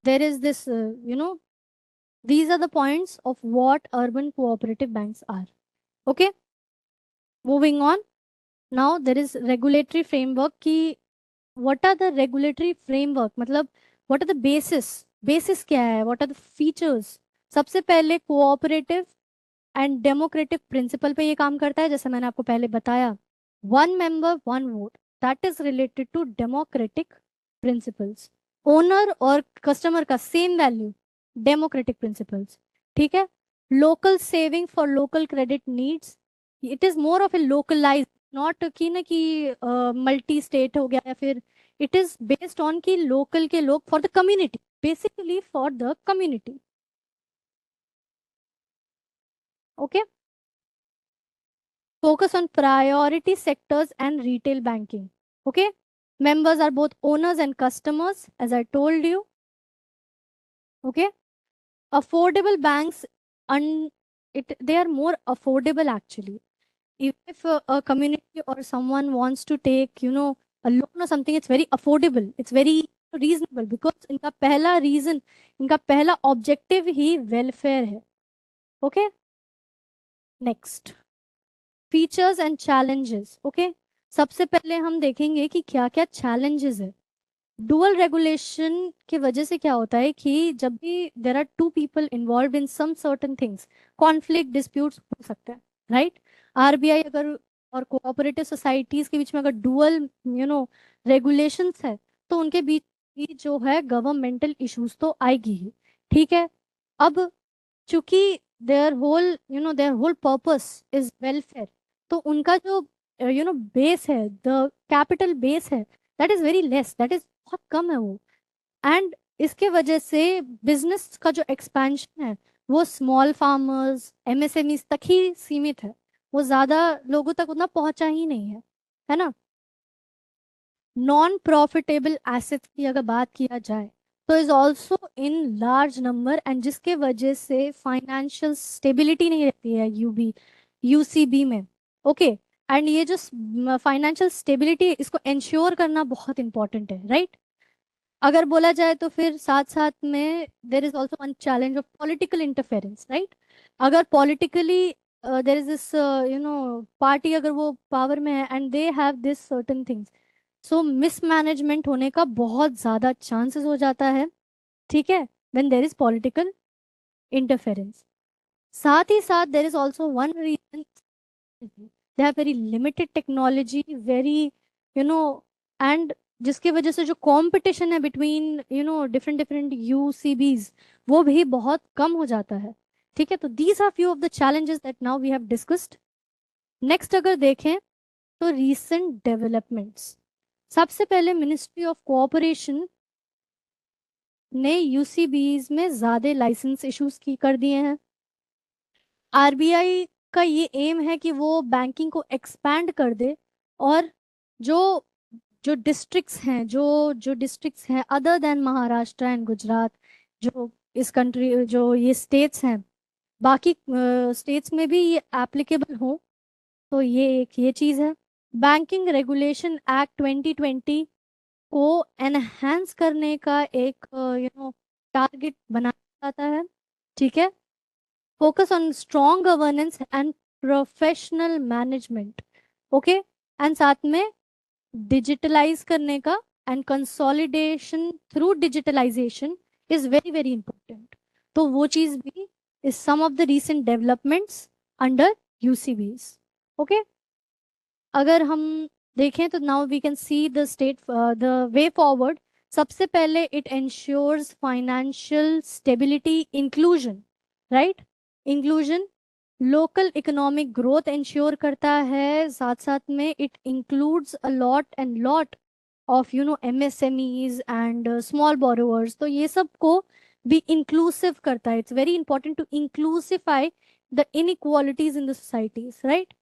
there is this these are the points of what urban cooperative banks are. Okay, moving on. Now there is regulatory framework की what are the regulatory framework, मतलब what are the basis क्या है, what are the features? सबसे पहले cooperative and democratic principal पे ये काम करता है, जैसे मैंने आपको पहले बताया, one member one vote, that is related to democratic principles. Owner और कस्टमर का सेम वैल्यू, डेमोक्रेटिक प्रिंसिपल्स। ठीक है। Local saving for local credit needs, it is more of a localise, not कि ना कि मल्टी स्टेट हो गया, या फिर इट इज बेस्ड ऑन कि लोकल के लोग, for the community, basically for the community. Okay, focus on priority sectors and retail banking. Okay, members are both owners and customers, as I told you. Okay, affordable banks, un- they are more affordable actually. If a community or someone wants to take, a loan or something, it's very affordable, it's very reasonable, because इनका पहला reason, इनका पहला objective ही welfare है. Okay, next, features and challenges. Okay, सबसे पहले हम देखेंगे कि क्या क्या चैलेंजेस है। डुअल रेगुलेशन की वजह से क्या होता है कि जब भी there are two people involve in some certain things, conflict disputes हो सकते हैं, राइट। आरबीआई अगर और कोऑपरेटिव सोसाइटीज के बीच में अगर डुअल रेगुलेशंस है, तो उनके बीच भी जो है गवर्नमेंटल इश्यूज तो आएगी ही। ठीक है। अब चूंकि their whole purpose is welfare, तो उनका जो बेस है, द कैपिटल बेस है, that is very less, that is बहुत कम है वो। एंड इसके वजह से बिजनेस का जो एक्सपेंशन है वो स्मॉल फार्मर्स, एमएसएमईज तक ही सीमित है, वो ज्यादा लोगों तक उतना पहुंचा ही नहीं है ना। नॉन प्रॉफिटेबल एसेट्स की अगर बात किया जाए, तो is also in large number, and जिसके वजह से फाइनेंशियल स्टेबिलिटी नहीं रहती है यूसीबी में। ओके, एंड ये जो फाइनेंशियल स्टेबिलिटी, इसको इंश्योर करना बहुत इंपॉर्टेंट है, राइट। अगर बोला जाए तो फिर साथ साथ में there is also one challenge of political interference, right. अगर politically there is this party, अगर वो पावर में है and they have this certain things, so mismanagement होने का बहुत ज्यादा चांसेस हो जाता है। ठीक है, when there is political interference. साथ ही साथ there is also one reason, they have very limited technology, very you know and जिसकी वजह से जो कंपटीशन है बिटवीन डिफरेंट डिफरेंट यूसीबीज, वो भी बहुत कम हो जाता है। ठीक है, तो these are few of the challenges that now we have discussed. Next अगर देखें तो रीसेंट डेवलपमेंट्स, सबसे पहले मिनिस्ट्री ऑफ कोऑपरेशन ने यूसीबीज में ज्यादा लाइसेंस इश्यूज की कर दिए हैं। आरबीआई का ये एम है कि वो बैंकिंग को एक्सपैंड कर दे, और जो जो डिस्ट्रिक्ट्स हैं, जो डिस्ट्रिक्ट्स हैं other than Maharashtra and Gujarat, जो इस कंट्री, जो ये स्टेट्स हैं, बाकी स्टेट्स में भी ये एप्लीकेबल हो। तो ये एक ये चीज़ है। बैंकिंग रेगुलेशन एक्ट 2020 को एनहांस करने का एक टारगेट बनाया जाता है। ठीक है। Focus on strong governance and professional management. Okay. And साथ में डिजिटलाइज करने का, and consolidation through digitalization is very very important. तो वो चीज भी is some of the recent developments under UCBs. Okay. अगर हम देखें तो now we can see the state, the way forward. सबसे पहले it ensures financial stability, inclusion, right. Inclusion, local economic growth ensure करता है, साथ साथ में it includes a lot and lot of MSMEs and small borrowers. तो ये सब को भी इंक्लूसिव करता है। It's very important to inclusify the inequalities in the societies, right.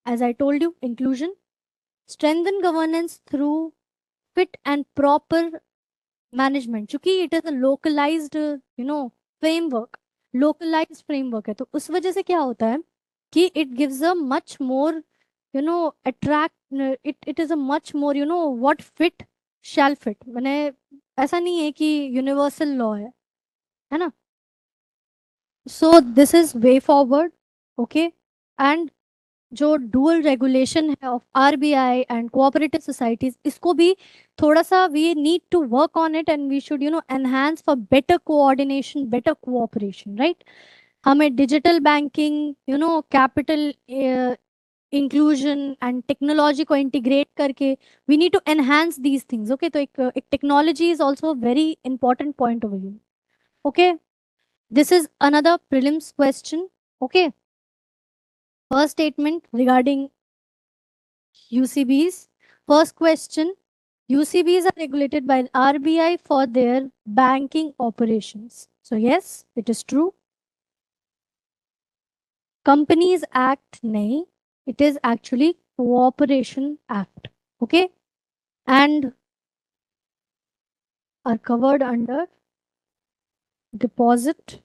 As I told you, inclusion, strengthen governance through fit and proper management, क्योंकि it is a localized framework, localized framework है। तो उस वजह से क्या होता है कि it gives a much more attract, it is a much more what fit shall fit, मैंने ऐसा नहीं है कि यूनिवर्सल लॉ है ना। So this is way forward. Okay. And जो डुअल रेगुलेशन है of RBI and cooperative societies, इसको भी थोड़ा सा we need to work on it, and we should enhance for better coordination, better cooperation, right. हमें digital banking, capital inclusion and technology को integrate करके we need to enhance these things. Okay. तो एक technology is also very important point over you. Okay. This is another prelims question. Okay. First statement regarding UCBs. First question, UCBs are regulated by RBI for their banking operations. So yes, it is true. Companies Act nahi, it is actually Cooperation Act. Okay. And are covered under deposit,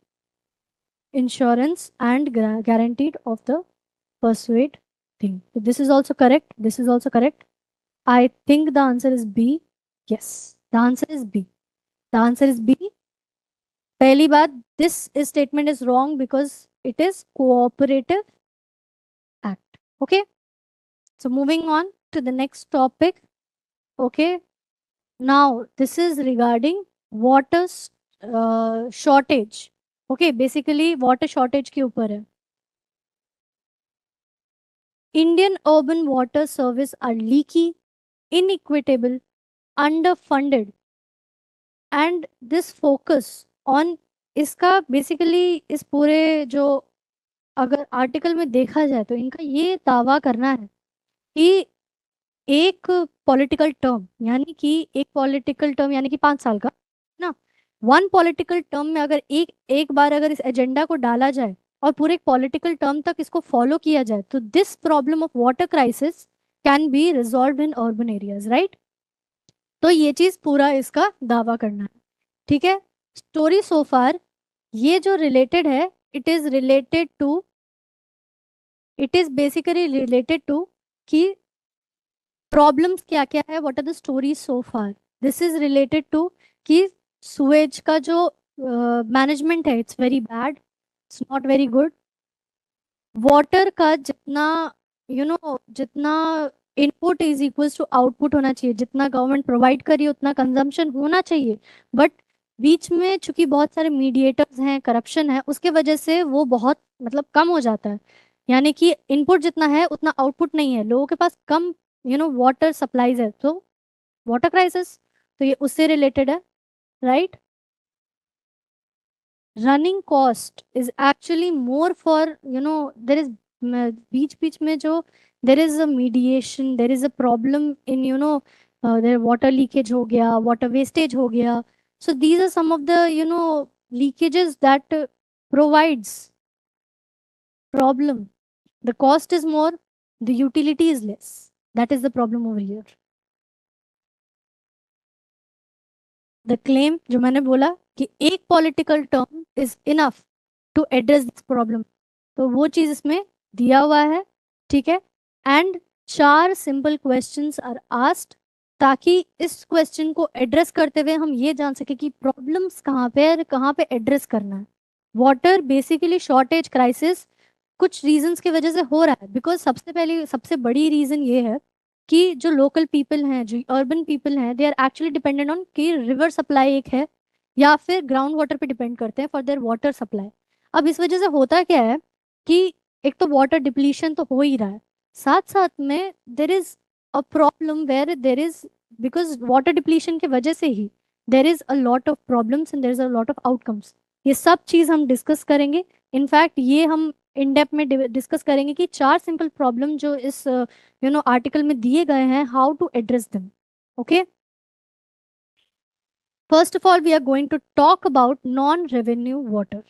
insurance and guaranteed of the persuade thing. So this is also correct. This is also correct. I think the answer is B. Yes, the answer is B. The answer is B. पहली बात, this statement is wrong because it is cooperative act. Okay. So moving on to the next topic. Okay. Now this is regarding water shortage. Okay. Basically water shortage के ऊपर है. Indian urban water service are leaky, inequitable, underfunded, and this focus on, इसका basically इस पूरे जो अगर article में देखा जाए तो इनका ये दावा करना है कि एक पॉलिटिकल टर्म, यानी कि एक पॉलिटिकल टर्म यानी कि 5 साल का ना, वन पॉलिटिकल टर्म में अगर एक एक बार अगर इस एजेंडा को डाला जाए और पूरे पॉलिटिकल टर्म तक इसको फॉलो किया जाए तो this problem of water crisis can be resolve in urban areas, right. तो ये चीज पूरा इसका दावा करना है। ठीक है। स्टोरी सो फार, ये जो रिलेटेड है, it is related to, it is basically related to कि प्रॉब्लम्स क्या क्या है, what are the stories so far. This is related to कि सुएज का जो मैनेजमेंट है, it's very bad, it's not very good. Water का जितना जितना input is equals to output होना चाहिए, जितना गवर्नमेंट प्रोवाइड करी उतना कंजम्पशन होना चाहिए, बट बीच में चूंकि बहुत सारे मीडिएटर्स हैं, करप्शन है, उसके वजह से वो बहुत मतलब कम हो जाता है। यानी कि इनपुट जितना है उतना आउटपुट नहीं है, लोगों के पास कम वाटर सप्लाईज है, तो वाटर क्राइसिस। तो ये उससे रिलेटेड है, right. Running cost is actually more for there is, बीच बीच में जो there is a mediation, there is a problem in water leakage हो गया, वाटर वेस्टेज हो गया. So these are some of the leakages that provides problem. The cost is more, the utility is less. That is the problem over here. The claim जो मैंने बोला कि एक political term is enough to address this problem. तो वो चीज इसमें दिया हुआ है. ठीक है. And 4 simple questions are asked ताकि इस क्वेश्चन को एड्रेस करते हुए हम ये जान सके कि प्रॉब्लम्स कहाँ पे है और कहाँ पे एड्रेस करना है. वाटर बेसिकली शॉर्टेज क्राइसिस कुछ रीजंस की वजह से हो रहा है. बिकॉज सबसे पहले सबसे बड़ी रीजन ये है कि जो लोकल पीपल हैं, जो अर्बन पीपल हैं, they are actually dependent on कि रिवर सप्लाई एक है या फिर ग्राउंड वाटर पे डिपेंड करते हैं फॉर देयर वाटर सप्लाई. अब इस वजह से होता क्या है कि एक तो वाटर डिप्लीशन तो हो ही रहा है, साथ साथ में there is a problem where there is, because water depletion की वजह से ही there is a lot of problems and there is a lot of outcomes. ये सब चीज़ हम डिस्कस करेंगे. इनफैक्ट ये हम इन डेप्थ में डिस्कस करेंगे कि 4 सिंपल प्रॉब्लम जो इस आर्टिकल में दिए गए हैं, how to address them. Okay. First of all we are going to talk about non revenue water.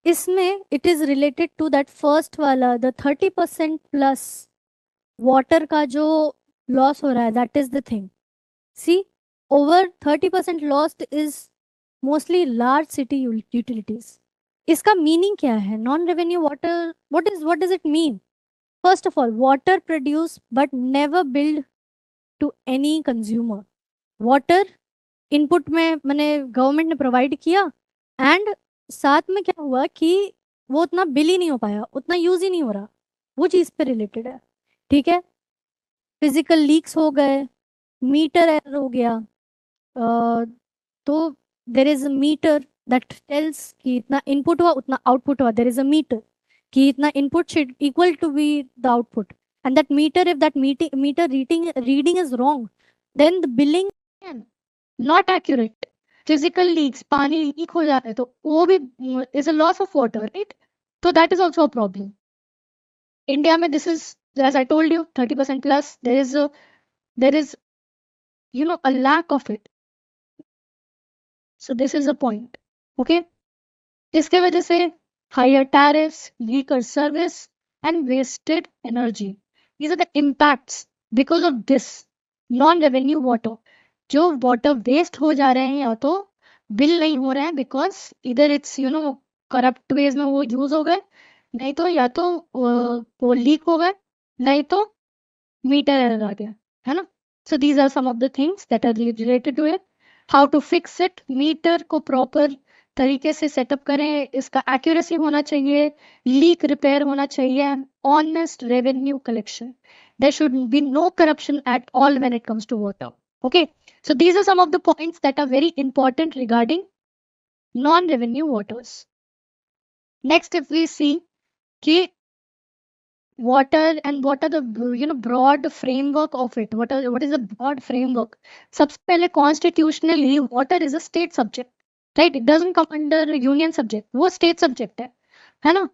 इसमें it is related to that first वाला, द 30% प्लस वाटर का जो लॉस हो रहा है, that is the thing. See, over 30% lost is mostly large city utilities. इसका meaning क्या है non revenue water? What does it mean? First of all, water produce but never build to any consumer. Water input में मैंने government ने provide किया and साथ में क्या हुआ कि वो उतना बिल ही नहीं हो पाया, उतना यूज ही नहीं हो रहा. वो चीज पे रिलेटेड है. ठीक है. फिजिकल लीक्स हो गए, मीटर एरर हो गया. तो there is a meter that tells कि इतना इनपुट हुआ उतना आउटपुट हुआ. देर इज अ मीटर कि इतना input should equal to be the output. And that meter, if that meter reading is wrong, then the billing not accurate. Physical leaks, पानी leak हो जाता है तो वो भी is a loss of water, right? तो that is also a problem. India में this is, as I told you, 30% plus there is a lack of it. So this is a point. Okay. इसके वजह से higher tariffs, weaker service and wasted energy. These are the impacts because of this non-revenue water. जो water waste हो जा रहे हैं या तो बिल नहीं हो रहे हैं बिकॉज इधर इट्स करप्ट वेज में वो यूज हो गए, नहीं तो या तो वो लीक हो गए, नहीं तो मीटर एरर आ गया, है ना? So these are some of the things that are related to it. How to fix it? Meter को प्रॉपर तरीके से सेटअप करें, इसका एक्यूरेसी होना चाहिए, लीक रिपेयर होना चाहिए, honest revenue collection. There should be no corruption at all when it comes to water. Okay, so these are some of the points that are very important regarding non-revenue waters. Next, if we see कि water and what are the broad framework of it, what is the broad framework? सबसे पहले constitutionally water is a state subject, right? It doesn't come under union subject, वो state subject है ना?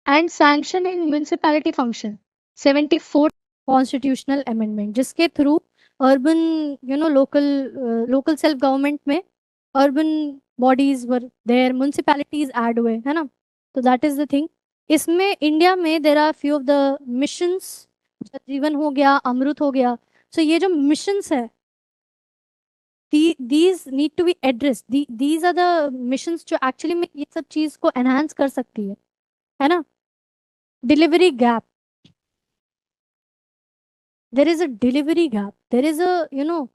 And sanction in municipality function 74 constitutional amendment, जिसके through urban local self government में urban bodies were there, municipalities add हुए, है ना? तो that is the thing. इसमें इंडिया में there are few of the missions, जीवन हो गया, अमृत हो गया. सो ये जो मिशंस है, these need to be addressed. These are the missions जो एक्चुअली में ये सब चीज को एनहांस कर सकती है ना? Delivery gap, there is a delivery gap, there is अ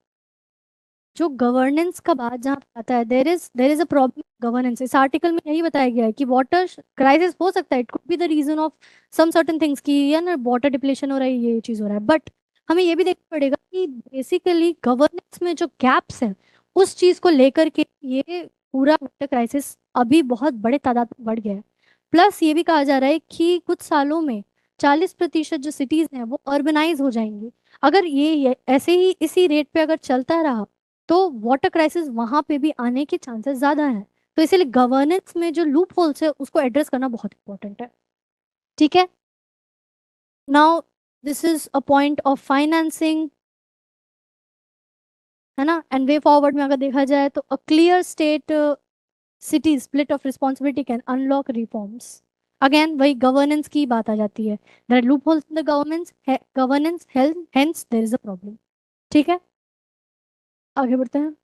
जो गवर्नेंस का बात जहाँ पे आता है, there is a problem governance. इस आर्टिकल में यही बताया गया है कि वाटर क्राइसिस हो सकता है, it could be the reason of some certain things कि या ना वाटर डिप्लेशन हो रहा है, ये चीज हो रहा है. बट हमें ये भी देखना पड़ेगा कि बेसिकली गवर्नेंस में जो गैप्स हैं उस चीज को लेकर के ये पूरा वाटर क्राइसिस अभी बहुत बड़े तादाद में बढ़ गया है. प्लस ये भी कहा जा रहा है कि कुछ सालों में 40% जो सिटीज हैं वो अर्बनाइज हो जाएंगी. अगर ये ऐसे ही इसी रेट पे अगर चलता रहा तो वाटर क्राइसिस वहां पे भी आने के चांसेस ज्यादा हैं. तो इसीलिए गवर्नेंस में जो लूप होल्स है उसको एड्रेस करना बहुत इंपॉर्टेंट है. ठीक है. Now this is a point of financing, है ना। एंड वे फॉरवर्ड में अगर देखा जाए तो a clear state city split of responsibility can unlock reforms. Again वही गवर्नेंस की बात आ जाती है। There are loopholes in the governance hence there is a problem. ठीक है, आगे बढ़ते हैं।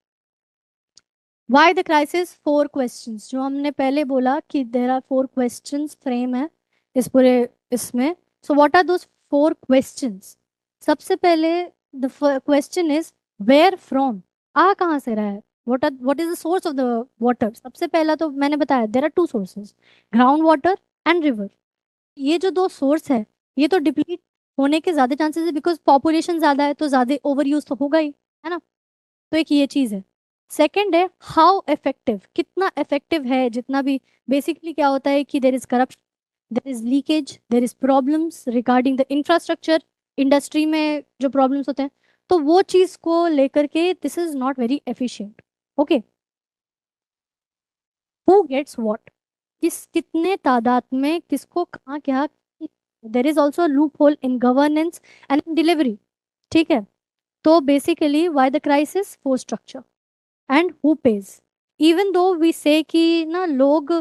Why the crisis, four questions, जो हमने पहले बोला कि there are four questions frame है इस पूरे इसमें। So what are those four questions? सबसे पहले the question is where from, आ कहाँ से रहा है, what is the source of the water. सबसे पहला तो मैंने बताया there are two sources, ground water and river. ये जो दो सोर्स है ये तो डिप्लीट होने के ज्यादा चांसेस है, बिकॉज पॉपुलेशन ज्यादा है तो ज्यादा ओवर यूज तो होगा ही, है ना। तो एक ये चीज है। सेकंड है हाउ इफेक्टिव, कितना इफेक्टिव है, जितना भी बेसिकली क्या होता है कि there is corruption, there is leakage, there is problems regarding the infrastructure, industry में जो प्रॉब्लम्स होते हैं, तो वो चीज को लेकर के this is not very efficient. Okay, who gets what, किस कितने तादाद में किसको कहाँ क्या। There is also loophole in governance and delivery. ठीक है, तो basically why the crisis, for structure and who pays. Even though we say कि ना लोग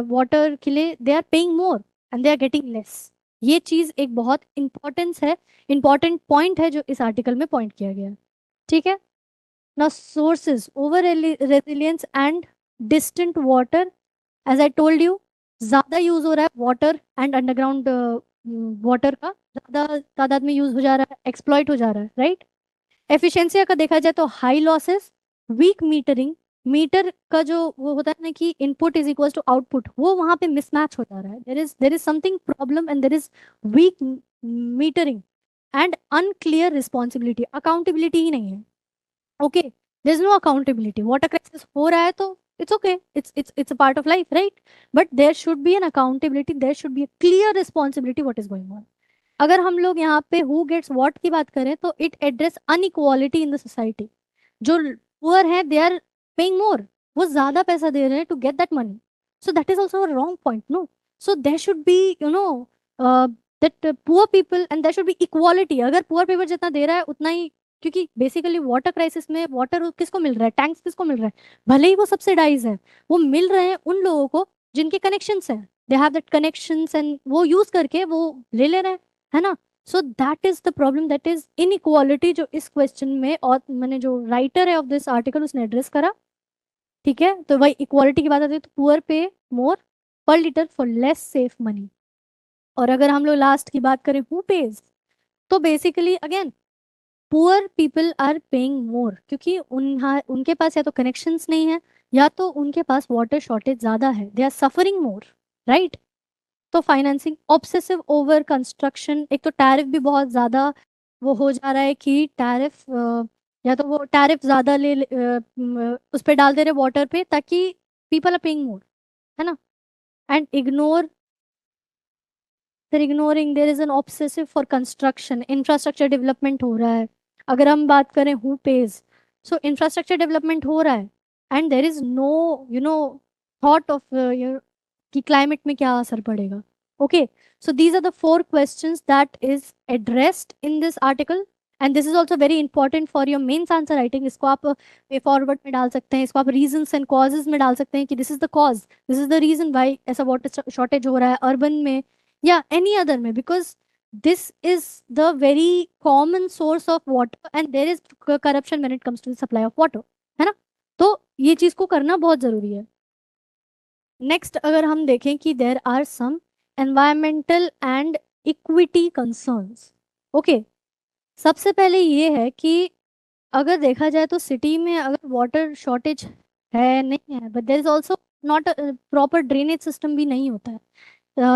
वाटर के लिए they are paying more and they are getting less. ये चीज एक बहुत इंपॉर्टेंस है, इंपॉर्टेंट पॉइंट है जो इस आर्टिकल में पॉइंट किया गया है। ठीक है, ना sources over resilience and distant water, as I told you, ज्यादा यूज हो रहा है वाटर एंड अंडरग्राउंड वाटर का ज्यादा तादाद में यूज हो जा रहा है, एक्सप्लॉइट हो जा रहा है, राइट। एफिशिएंसी का देखा जाए तो high losses, weak metering, meter का जो वो होता है ना कि input is equal to output, वो वहां पे मिसमैच हो जा रहा है, there is something problem and there is weak metering and unclear responsibility, accountability ही नहीं है। Okay, there is no accountability, water crisis हो रहा है तो it's okay, it's a part of life, right. But there should be an accountability, there should be a clear responsibility what is going on. अगर हम लोग यहाँ पे who gets what की बात करें तो it address inequality in the society. जो पुअर है दे आर पेइंग मोर, वो ज्यादा पैसा दे रहे हैं to get that money, so that is also wrong point, no. So there should be you know that poor people and there should be equality, अगर poor people जितना दे रहा है उतना ही, क्योंकि बेसिकली वाटर क्राइसिस में वाटर किसको मिल रहा है, टैंक्स किसको मिल रहा है, भले ही वो सब्सिडाइज है, वो मिल रहे हैं उन लोगों को जिनके कनेक्शंस हैं, they have that connections and वो यूज करके वो ले ले रहे हैं, है ना। सो that is the problem, that is inequality, जो इस क्वेश्चन में और मैंने जो राइटर है ऑफ दिस आर्टिकल उसने एड्रेस करा। ठीक है, तो वही इक्वालिटी की बात आती है तो poor pay more per litre for less safe money. और अगर हम लोग लास्ट की बात करें हु पेज, तो basically again poor people are paying more, क्योंकि उनके पास या तो कनेक्शंस नहीं है या तो उनके पास वाटर शॉर्टेज ज्यादा है, they are suffering more, right. तो फाइनेंसिंग, ऑब्सेसिव ओवर कंस्ट्रक्शन, एक तो टैरिफ भी बहुत ज़्यादा वो हो जा रहा है कि टैरिफ या तो वो टैरिफ ज़्यादा उस पर डाल दे रहे वाटर पे ताकि पीपल आर पेइंग मोर, है ना। And ignoring there is an obsessive for construction, infrastructure development हो रहा है। अगर हम बात करें who pays, so infrastructure development हो रहा है and there is no thought of कि क्लाइमेट में क्या असर पड़ेगा। Okay, so these are the four questions that is addressed in this article and this is also very important for your mains answer writing. इसको आप way forward में डाल सकते हैं, इसको आप रीजंस एंड कॉजेज में डाल सकते हैं कि this is the cause, this is the reason why ऐसा वाटर शॉर्टेज हो रहा है अर्बन में या एनी अदर में, because this is the very common source of water and there is corruption when it comes to the supply of water, है ना। तो ये चीज को करना बहुत जरूरी है। नेक्स्ट अगर हम देखें कि there are some environmental and equity concerns. Okay, सबसे पहले ये है कि अगर देखा जाए तो सिटी में अगर वाटर शॉर्टेज है नहीं है, but there is also not proper drainage system भी नहीं होता है,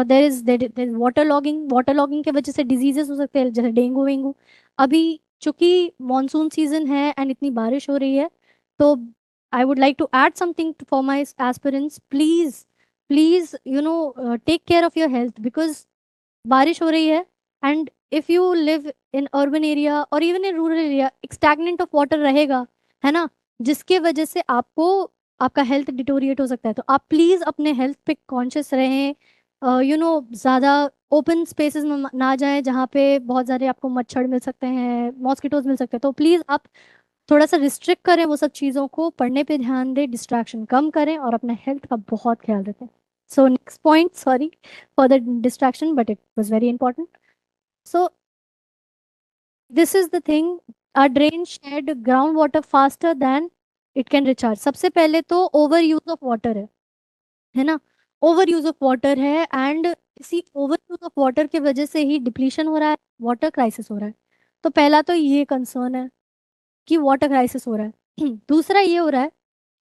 देर इज वाटर लॉगिंग की वजह से डिजीजेस हो सकते हैं जैसे डेंगू वेंगू। अभी चूंकि मॉनसून सीजन है एंड इतनी बारिश हो रही है, तो I would like to add something for my aspirants, please please take care of your health, because बारिश हो रही है and if you live in urban area और even in rural area stagnant of water रहेगा, है ना, जिसके वजह से आपको आपका हेल्थ डिटोरिएट हो सकता है। तो आप प्लीज अपने हेल्थ पे कॉन्शियस रहें, ज़्यादा ओपन स्पेसेस में ना जाएं जहाँ पे बहुत सारे आपको मच्छर मिल सकते हैं, मॉस्किटोज मिल सकते हैं, तो प्लीज़ आप थोड़ा सा रिस्ट्रिक्ट करें वो सब चीज़ों को, पढ़ने पे ध्यान दें, डिस्ट्रैक्शन कम करें और अपने हेल्थ का बहुत ख्याल रखें. So next point, sorry for the distraction but it was very important. So this is the thing, our drain shed groundwater faster than it can recharge. सबसे पहले तो ओवर यूज ऑफ वाटर है ना. Over use of water है and इसी over use of water की वजह से ही डिप्लीशन हो रहा है, वाटर क्राइसिस हो रहा है. तो पहला तो ये कंसर्न है कि वाटर क्राइसिस हो रहा है. दूसरा ये हो रहा है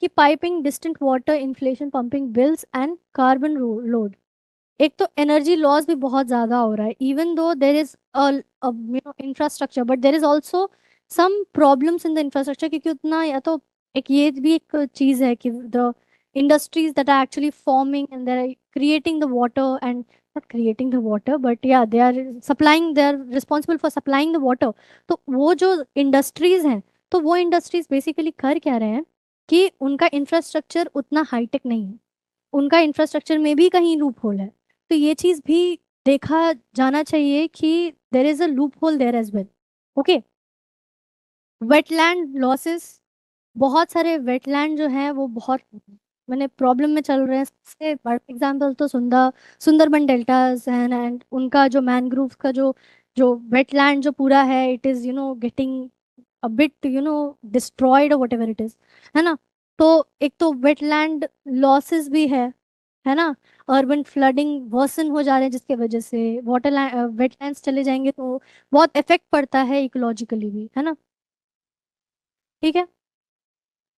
कि piping distant water inflation pumping bills and carbon load. एक तो एनर्जी लॉस भी बहुत ज्यादा हो रहा है, even though there is infrastructure, but there is also some problems in the infrastructure, क्योंकि उतना, या तो एक ये भी एक चीज है कि the industries that are actually forming and they're creating the water, and not creating the water but yeah they are supplying, they are responsible for supplying the water. तो वो जो इंडस्ट्रीज हैं, तो वो इंडस्ट्रीज बेसिकली कर क्या रहे हैं कि उनका इंफ्रास्ट्रक्चर उतना हाईटेक नहीं है, उनका इंफ्रास्ट्रक्चर में भी कहीं लूप होल है. तो ये चीज भी देखा जाना चाहिए कि there is a loophole there as well. Okay. Wetland losses, बहुत सारे वेटलैंड जो हैं वो बहुत मैंने प्रॉब्लम में चल रहे हैं. सबसे बड़ा एग्जांपल तो सुंदरबन डेल्टाज हैं, एंड उनका जो मैनग्रोव का जो जो वेटलैंड जो पूरा है, it is getting a bit destroyed और वट एवर इट इज, है ना. तो एक तो वेटलैंड लॉसेस भी है ना. अर्बन फ्लडिंग वर्सन हो जा रहे हैं जिसके वजह से वाटर वेटलैंड्स चले जाएंगे तो बहुत इफेक्ट पड़ता है इकोलॉजिकली भी, है ना. ठीक है.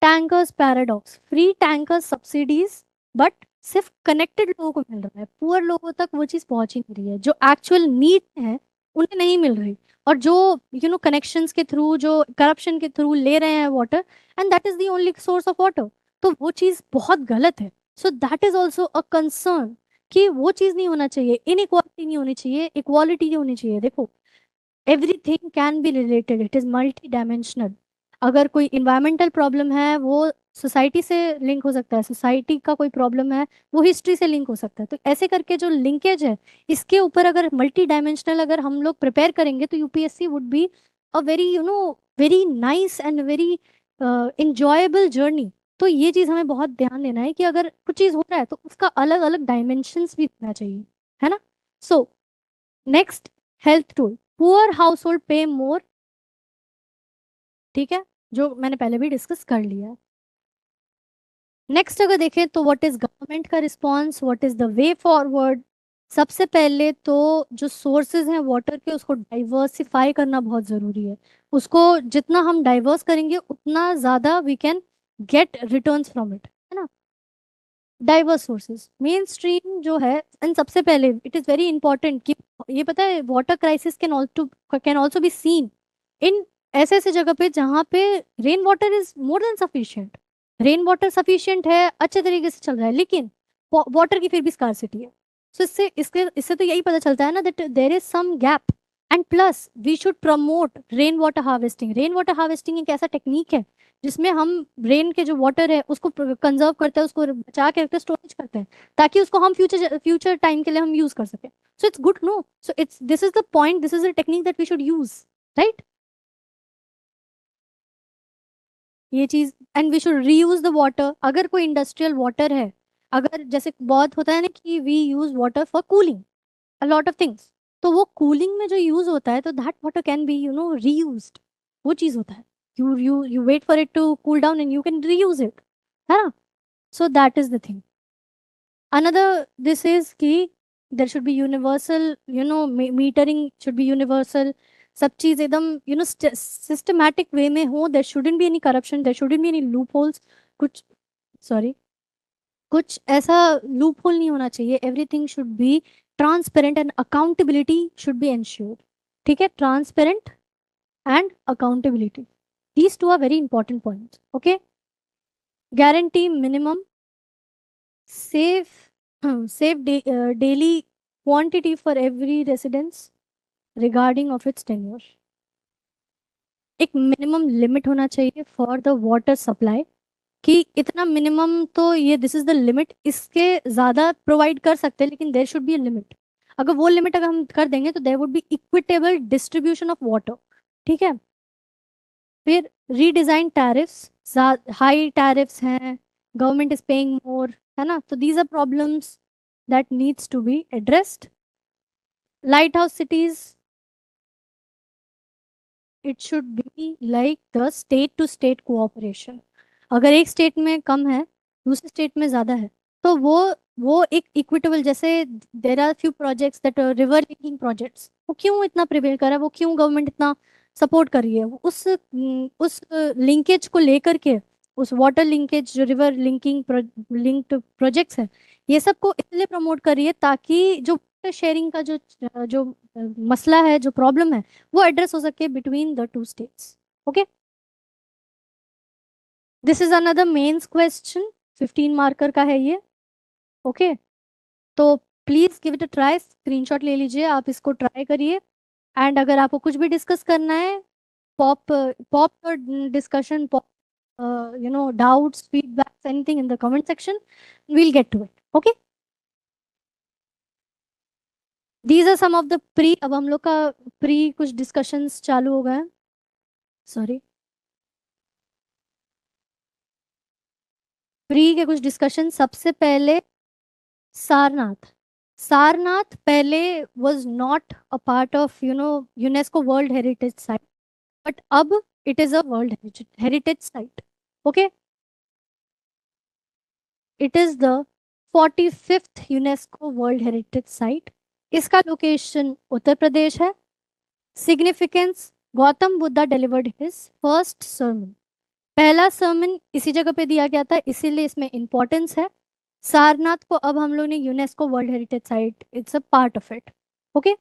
Tankers paradox, free tanker subsidies but सिर्फ कनेक्टेड लोगों को मिल रहा है, पुअर लोगों तक वो चीज़ पहुंच ही नहीं रही है, जो एक्चुअल नीड है उन्हें नहीं मिल रही. और जो कनेक्शंस के थ्रू, जो करप्शन के थ्रू ले रहे हैं water, and that is the only source of water, तो वो चीज़ बहुत गलत है. सो that is also a concern कि वो चीज़ नहीं होना चाहिए, इनइक्वालिटी नहीं होनी चाहिए, इक्वालिटी होनी चाहिए. देखो, everything can be related, it is multi dimensional. अगर कोई इन्वायरमेंटल प्रॉब्लम है वो सोसाइटी से लिंक हो सकता है, सोसाइटी का कोई प्रॉब्लम है वो हिस्ट्री से लिंक हो सकता है. तो ऐसे करके जो लिंकेज है, इसके ऊपर अगर मल्टी डायमेंशनल अगर हम लोग प्रिपेयर करेंगे तो UPSC would be a very very nice and very enjoyable journey. तो ये चीज़ हमें बहुत ध्यान देना है कि अगर कुछ चीज़ हो रहा है तो उसका अलग अलग डायमेंशंस भी होना चाहिए, है ना. So next, health tool, poor house hold पे मोर. ठीक है, जो मैंने पहले भी डिस्कस कर लिया है. नेक्स्ट अगर देखें तो व्हाट इज गवर्नमेंट का response, what is the way forward. सबसे पहले तो जो सोर्सेज हैं वाटर के, उसको डाइवर्सिफाई करना बहुत ज़रूरी है. उसको जितना हम डाइवर्स करेंगे उतना ज़्यादा we can get returns from it, है ना. डाइवर्स सोर्सेज, मेन स्ट्रीम जो है, एंड सबसे पहले इट इज़ वेरी इंपॉर्टेंट कि ये पता है water crisis can also be seen in ऐसे ऐसे जगह पे जहाँ पे rain water is more than sufficient. Rain water sufficient है, अच्छे तरीके से चल रहा है, लेकिन वाटर की फिर भी स्कार्सिटी है. सो इससे तो यही पता चलता है ना that there is some gap. And plus we should promote rain water harvesting. Rain water harvesting एक ऐसा टेक्निक है जिसमें हम रेन के जो वाटर है उसको कंजर्व करते हैं, उसको बचा के रखते हैं, स्टोरेज करते हैं, ताकि उसको हम फ्यूचर फ्यूचर टाइम के लिए हम यूज कर सकें. So it's good, no. So it's this is the point, this is the technique that we should use, right. ये चीज, and we should reuse the water. अगर कोई इंडस्ट्रियल वाटर है, अगर जैसे बहुत होता है ना कि we use water for cooling a lot of things, तो वो कूलिंग में जो यूज होता है तो that water can be reused. वो चीज होता है, you wait for it to cool down and you can reuse it, है ना. So that is the thing. Another, this is कि there should be universal, metering should be universal. सब चीज़ एकदम systematic way में हो. There shouldn't be any corruption, there shouldn't be any loopholes. कुछ, sorry, कुछ ऐसा लूप होल नहीं होना चाहिए. Everything should be transparent and accountability should be ensured. ठीक है, transparent and accountability, these two are very important points. Okay. Guarantee minimum safe daily quantity for every residence regarding of its tenure. एक minimum limit होना चाहिए for the water supply, कि इतना minimum तो ये this is the limit, इसके ज़्यादा provide कर सकते हैं लेकिन there should be a limit. अगर वो लिमिट अगर हम कर देंगे तो there would be equitable distribution of water. ठीक है. फिर रीडिजाइन टैरिफ्स, हाई टैरिफ्स हैं, गवर्नमेंट इज पेइंग मोर, है ना, तो these are problems that needs to be addressed. Lighthouse cities, it should be like the state to state cooperation. अगर एक state में कम है, दूसरे स्टेट में ज़्यादा है, तो वो एक इक्विटेबल, जैसे there are few projects that river linking projects, वो क्यों इतना प्रिवेल कर रहा है, वो क्यों गवर्नमेंट इतना सपोर्ट कर रही है, उस लिंकेज को लेकर के, उस वाटर लिंकेज जो रिवर लिंकिंग लिंक्ड प्रोजेक्ट्स हैं, ये सब को इसलिए प्रमोट कर रही है ताकि जो शेयरिंग का जो मसला है, जो प्रॉब्लम है, वो एड्रेस हो सके between the two states. Okay, this is another mains question, 15 marker का है ये. ओके, तो please give it a try, screenshot ले लीजिए, आप इसको ट्राई करिए. एंड अगर आपको कुछ भी डिस्कस करना है, pop pop discussion, pop doubts, feedbacks, anything in the comment section, we'll get to it. Okay, these are some of the pre, अब हम लोग का प्री कुछ डिस्कशंस चालू हो गए हैं. सॉरी, प्री के कुछ डिस्कशन. सबसे पहले सारनाथ. सारनाथ पहले was not a part of UNESCO World Heritage Site, but अब it is a World Heritage Site. Okay, it is the 45th UNESCO World Heritage Site. इसका लोकेशन उत्तर प्रदेश है. Significance, Gautam Buddha delivered his first sermon. पहला sermon इसी जगह पे दिया गया था, इसीलिए इसमें इंपॉर्टेंस है. सारनाथ को अब हम लोग ने UNESCO world heritage site, it's a part of it. Okay,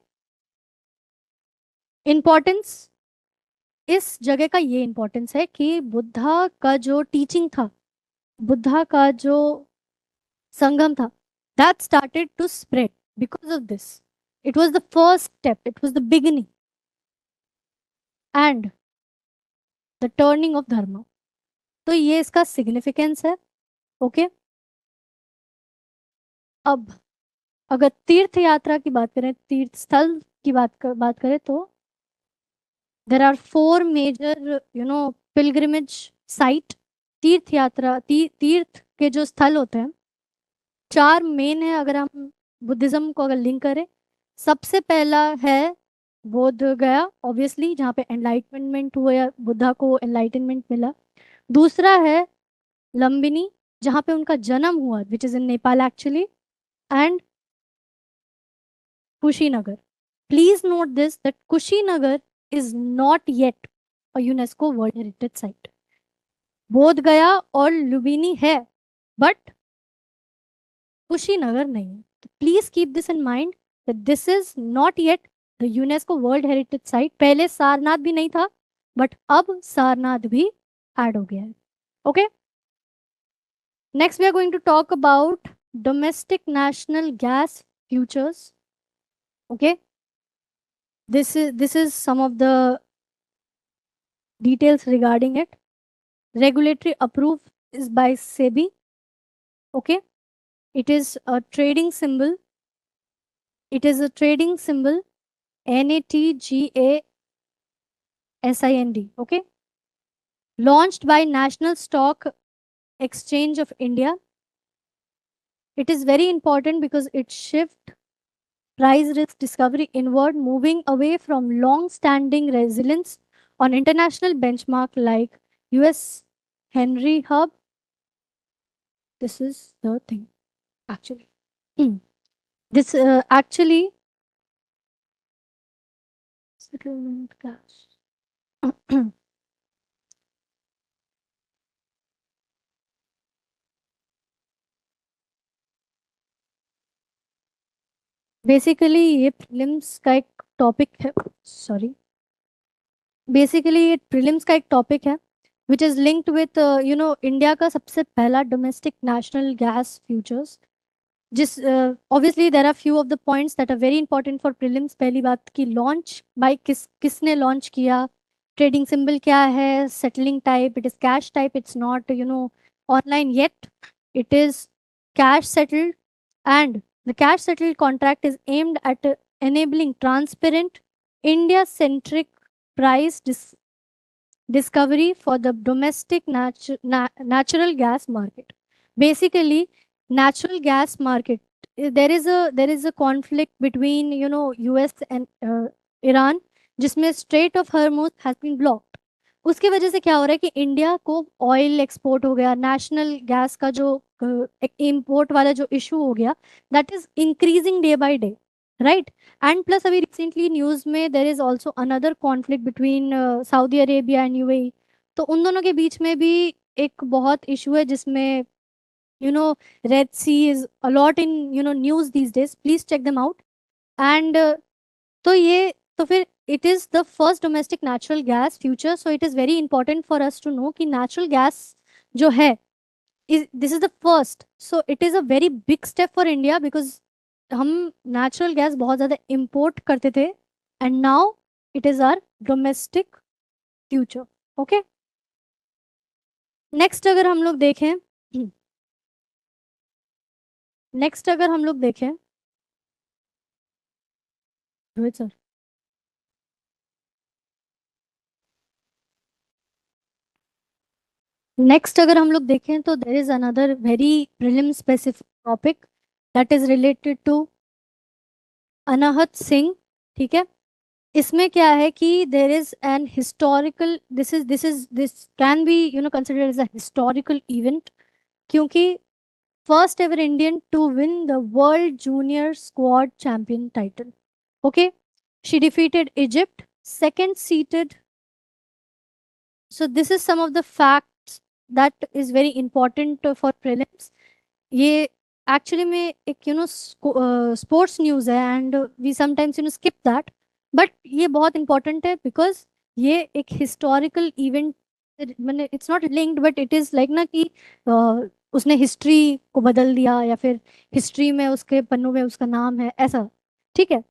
importance, इस जगह का ये इंपॉर्टेंस है कि बुद्धा का जो टीचिंग था, बुद्धा का जो संगम था, that started to spread because of this. It was the first step, it was the beginning and the turning of dharma. तो ये इसका सिग्निफिकेंस है. ओके, अब अगर तीर्थ यात्रा की बात करें, तीर्थ स्थल की बात करें, तो there are 4 major pilgrimage site. तीर्थ यात्रा, तीर्थ के जो स्थल होते हैं, 4 मेन है अगर हम बुद्धिज्म को अगर लिंक करें. सबसे पहला है बोध गया, ऑब्वियसली, जहाँ पे एनलाइटमेंट हुआ या बुद्धा को एनलाइटनमेंट मिला. दूसरा है लंबिनी, जहाँ पे उनका जन्म हुआ, which is in Nepal actually. And Kushinagar. Please note this, that Kushinagar is not yet a UNESCO World Heritage Site. बोध गया और लुम्बिनी है, बट कुशीनगर नहीं है. तो please keep this in mind that this is not yet the UNESCO World Heritage Site. पहले सारनाथ भी नहीं था, बट अब सारनाथ भी ऐड हो गया है. Okay, next we are going to talk about domestic national gas futures. Okay, this is some of the details regarding it. Regulatory approved is by SEBI. Okay, it is a trading symbol. It is a trading symbol NATGASIND. Okay, launched by National Stock Exchange of India. It is very important because it shifts price risk discovery inward, moving away from long-standing resilience on international benchmark like US Henry Hub. This is the thing actually. This actually settlement cash. Basically ये prelims का एक topic है, sorry, basically ये prelims का एक topic है which is linked with India का सबसे पहला डोमेस्टिक नेशनल गैस फ्यूचर्स. जिस obviously there are few of the points that are very important for prelims. पहली बात की लॉन्च बाय किसने लॉन्च किया, ट्रेडिंग सिंबल क्या है, settling type, it is cash type, it's not online yet, it is cash settled. And the cash settled contract is aimed at enabling transparent India centric price discovery for the domestic natural gas market. Basically, natural gas market, there is a conflict between US and Iran, जिसमें strait of Hormuz has been blocked. उसकी वजह से क्या हो रहा है कि India को ऑयल एक्सपोर्ट हो गया, नेशनल गैस का जो इम्पोर्ट वाला जो इशू हो गया, that is increasing day by day, right. And plus अभी रिसेंटली न्यूज में there is also another conflict between Saudi Arabia and UAE. तो उन दोनों के बीच में भी एक बहुत इशू है, जिसमें Red Sea is a lot in news these days. Please check them out. And तो ये तो फिर it is the first domestic natural gas future. So it is very important for us to know कि natural gas जो है, this is the first. So it is a very big step for India, because हम natural gas बहुत ज़्यादा import करते थे, and now it is are domestic future. Okay, next अगर हम लोग देखें नेक्स्ट अगर हम लोग देखें रोहित सर, नेक्स्ट अगर हम लोग देखें तो there is another very prelim specific topic that is related to Anahat Singh. ठीक है, इसमें क्या है कि there is an historical, this can be considered as a historical event, क्योंकि first ever Indian to win the World Junior Squad Champion title. Okay, she defeated Egypt, second seated. So this is some of the facts that is very important for prelims. ये actually में एक sports news है, and we sometimes skip that, but ये बहुत important है because ये एक historical event, मैंने it's not linked but it is like ना कि उसने हिस्ट्री को बदल दिया, या फिर हिस्ट्री में उसके पन्नों में उसका नाम है ऐसा. ठीक है,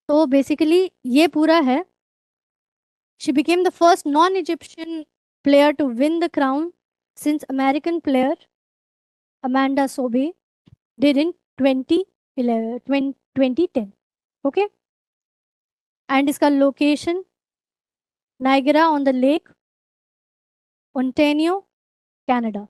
तो बेसिकली ये पूरा है. She became the first non Egyptian player to win the crown since American player Amanda Sobhy did in 2010. Okay, and इसका location Niagara on the Lake, Ontario, Canada.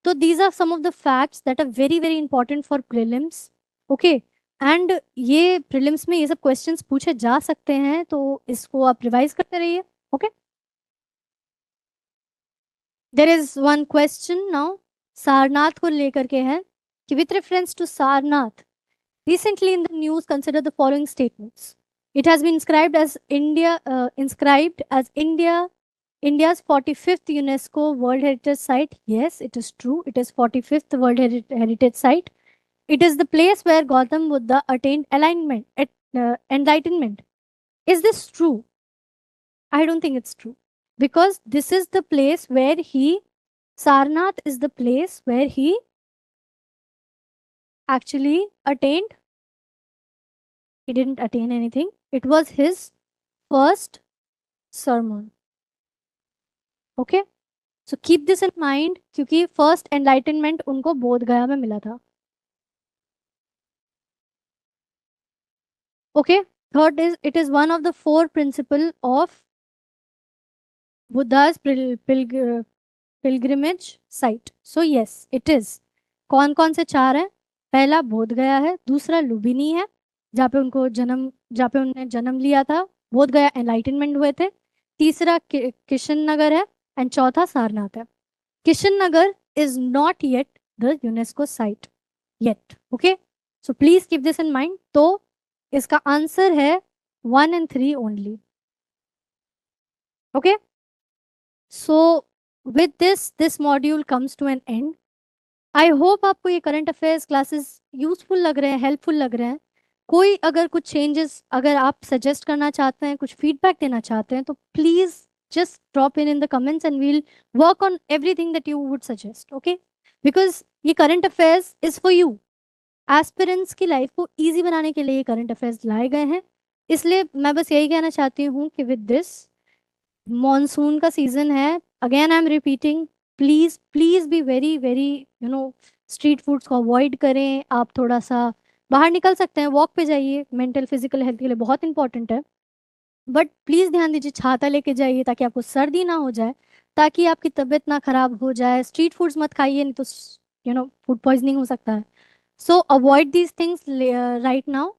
So these are some of the facts that are very very important for prelims. Okay, and ये prelims में ये सब questions पूछे जा सकते हैं, तो इसको आप revise करते रहिए. Okay, there is one question now Sarnath को लेकर के है कि with reference to Sarnath, recently in the news, consider the following statements. It has been inscribed as India's 45th UNESCO World Heritage Site. Yes, it is true. It is 45th World Heritage Site. It is the place where Gautam Buddha attained enlightenment. Is this true? I don't think it's true, because this is the place where Sarnath is the place where he actually attained. He didn't attain anything. It was his first sermon. Okay, so keep this in mind, क्योंकि first enlightenment उनको बोध गया में मिला था. Okay, third is it is one of the 4 principles of Buddha's pilgrimage site. So yes, it is. कौन कौन से 4 हैं? पहला बोध गया है, दूसरा लुम्बिनी है जहाँ पे उन्होंने जन्म लिया था, बोध गया एनलाइटनमेंट हुए थे, तीसरा किशन नगर है, एंड चौथा सारनाथ है. Kishan Nagar is not yet the UNESCO site yet. Okay, so please keep this in mind. तो इसका आंसर है 1 and 3 only. Okay, so with this module comes to an end. I hope आपको ये करंट अफेयर्स क्लासेस यूजफुल लग रहे हैं, helpful लग रहे हैं. कोई अगर कुछ चेंजेस अगर आप सजेस्ट करना चाहते हैं, कुछ फीडबैक देना चाहते हैं, तो please just drop in the comments and we'll work on everything that you would suggest. Okay, because ये current affairs is for you. Aspirants की लाइफ को इजी बनाने के लिए ये करंट अफेयर्स लाए गए हैं. इसलिए मैं बस यही कहना चाहती हूँ कि विद दिस मॉनसून का सीजन है, again I am repeating, please please be very very street foods को अवॉइड करें. आप थोड़ा सा बाहर निकल सकते हैं, वॉक पे जाइए, मेंटल फिजिकल हेल्थ के लिए बहुत इंपॉर्टेंट है. बट प्लीज़ ध्यान दीजिए, छाता लेके जाइए ताकि आपको सर्दी ना हो जाए, ताकि आपकी तबीयत ना खराब हो जाए। स्ट्रीट फूड्स मत खाइए, नहीं तो फूड पॉइजनिंग हो सकता है। So avoid these things right now.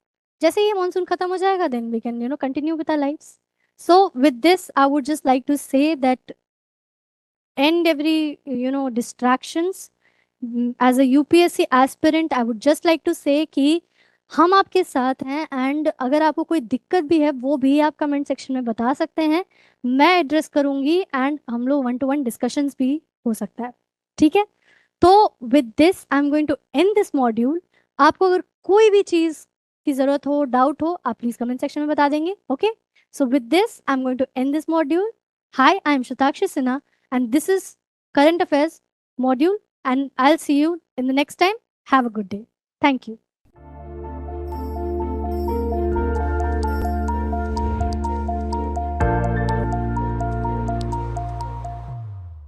जैसे ये मानसून खत्म हो जाएगा, then we can continue with our lifes. So with this I would just like to say that end every distractions. As a UPSC aspirant I would just like to say कि हम आपके साथ हैं, and अगर आपको कोई दिक्कत भी है वो भी आप कमेंट सेक्शन में बता सकते हैं, मैं एड्रेस करूंगी, एंड हम लोग 1-to-1 डिस्कशंस भी हो सकता है। ठीक है, तो with this I am going to end this module. आपको अगर कोई भी चीज़ की ज़रूरत हो, डाउट हो, आप प्लीज़ कमेंट सेक्शन में बता देंगे। Okay, so with this I am going to end this module. Hi, I am Shatakshi Sinha, and this is Current Affairs module, and I'll see you in the next time. Have a good day. Thank you.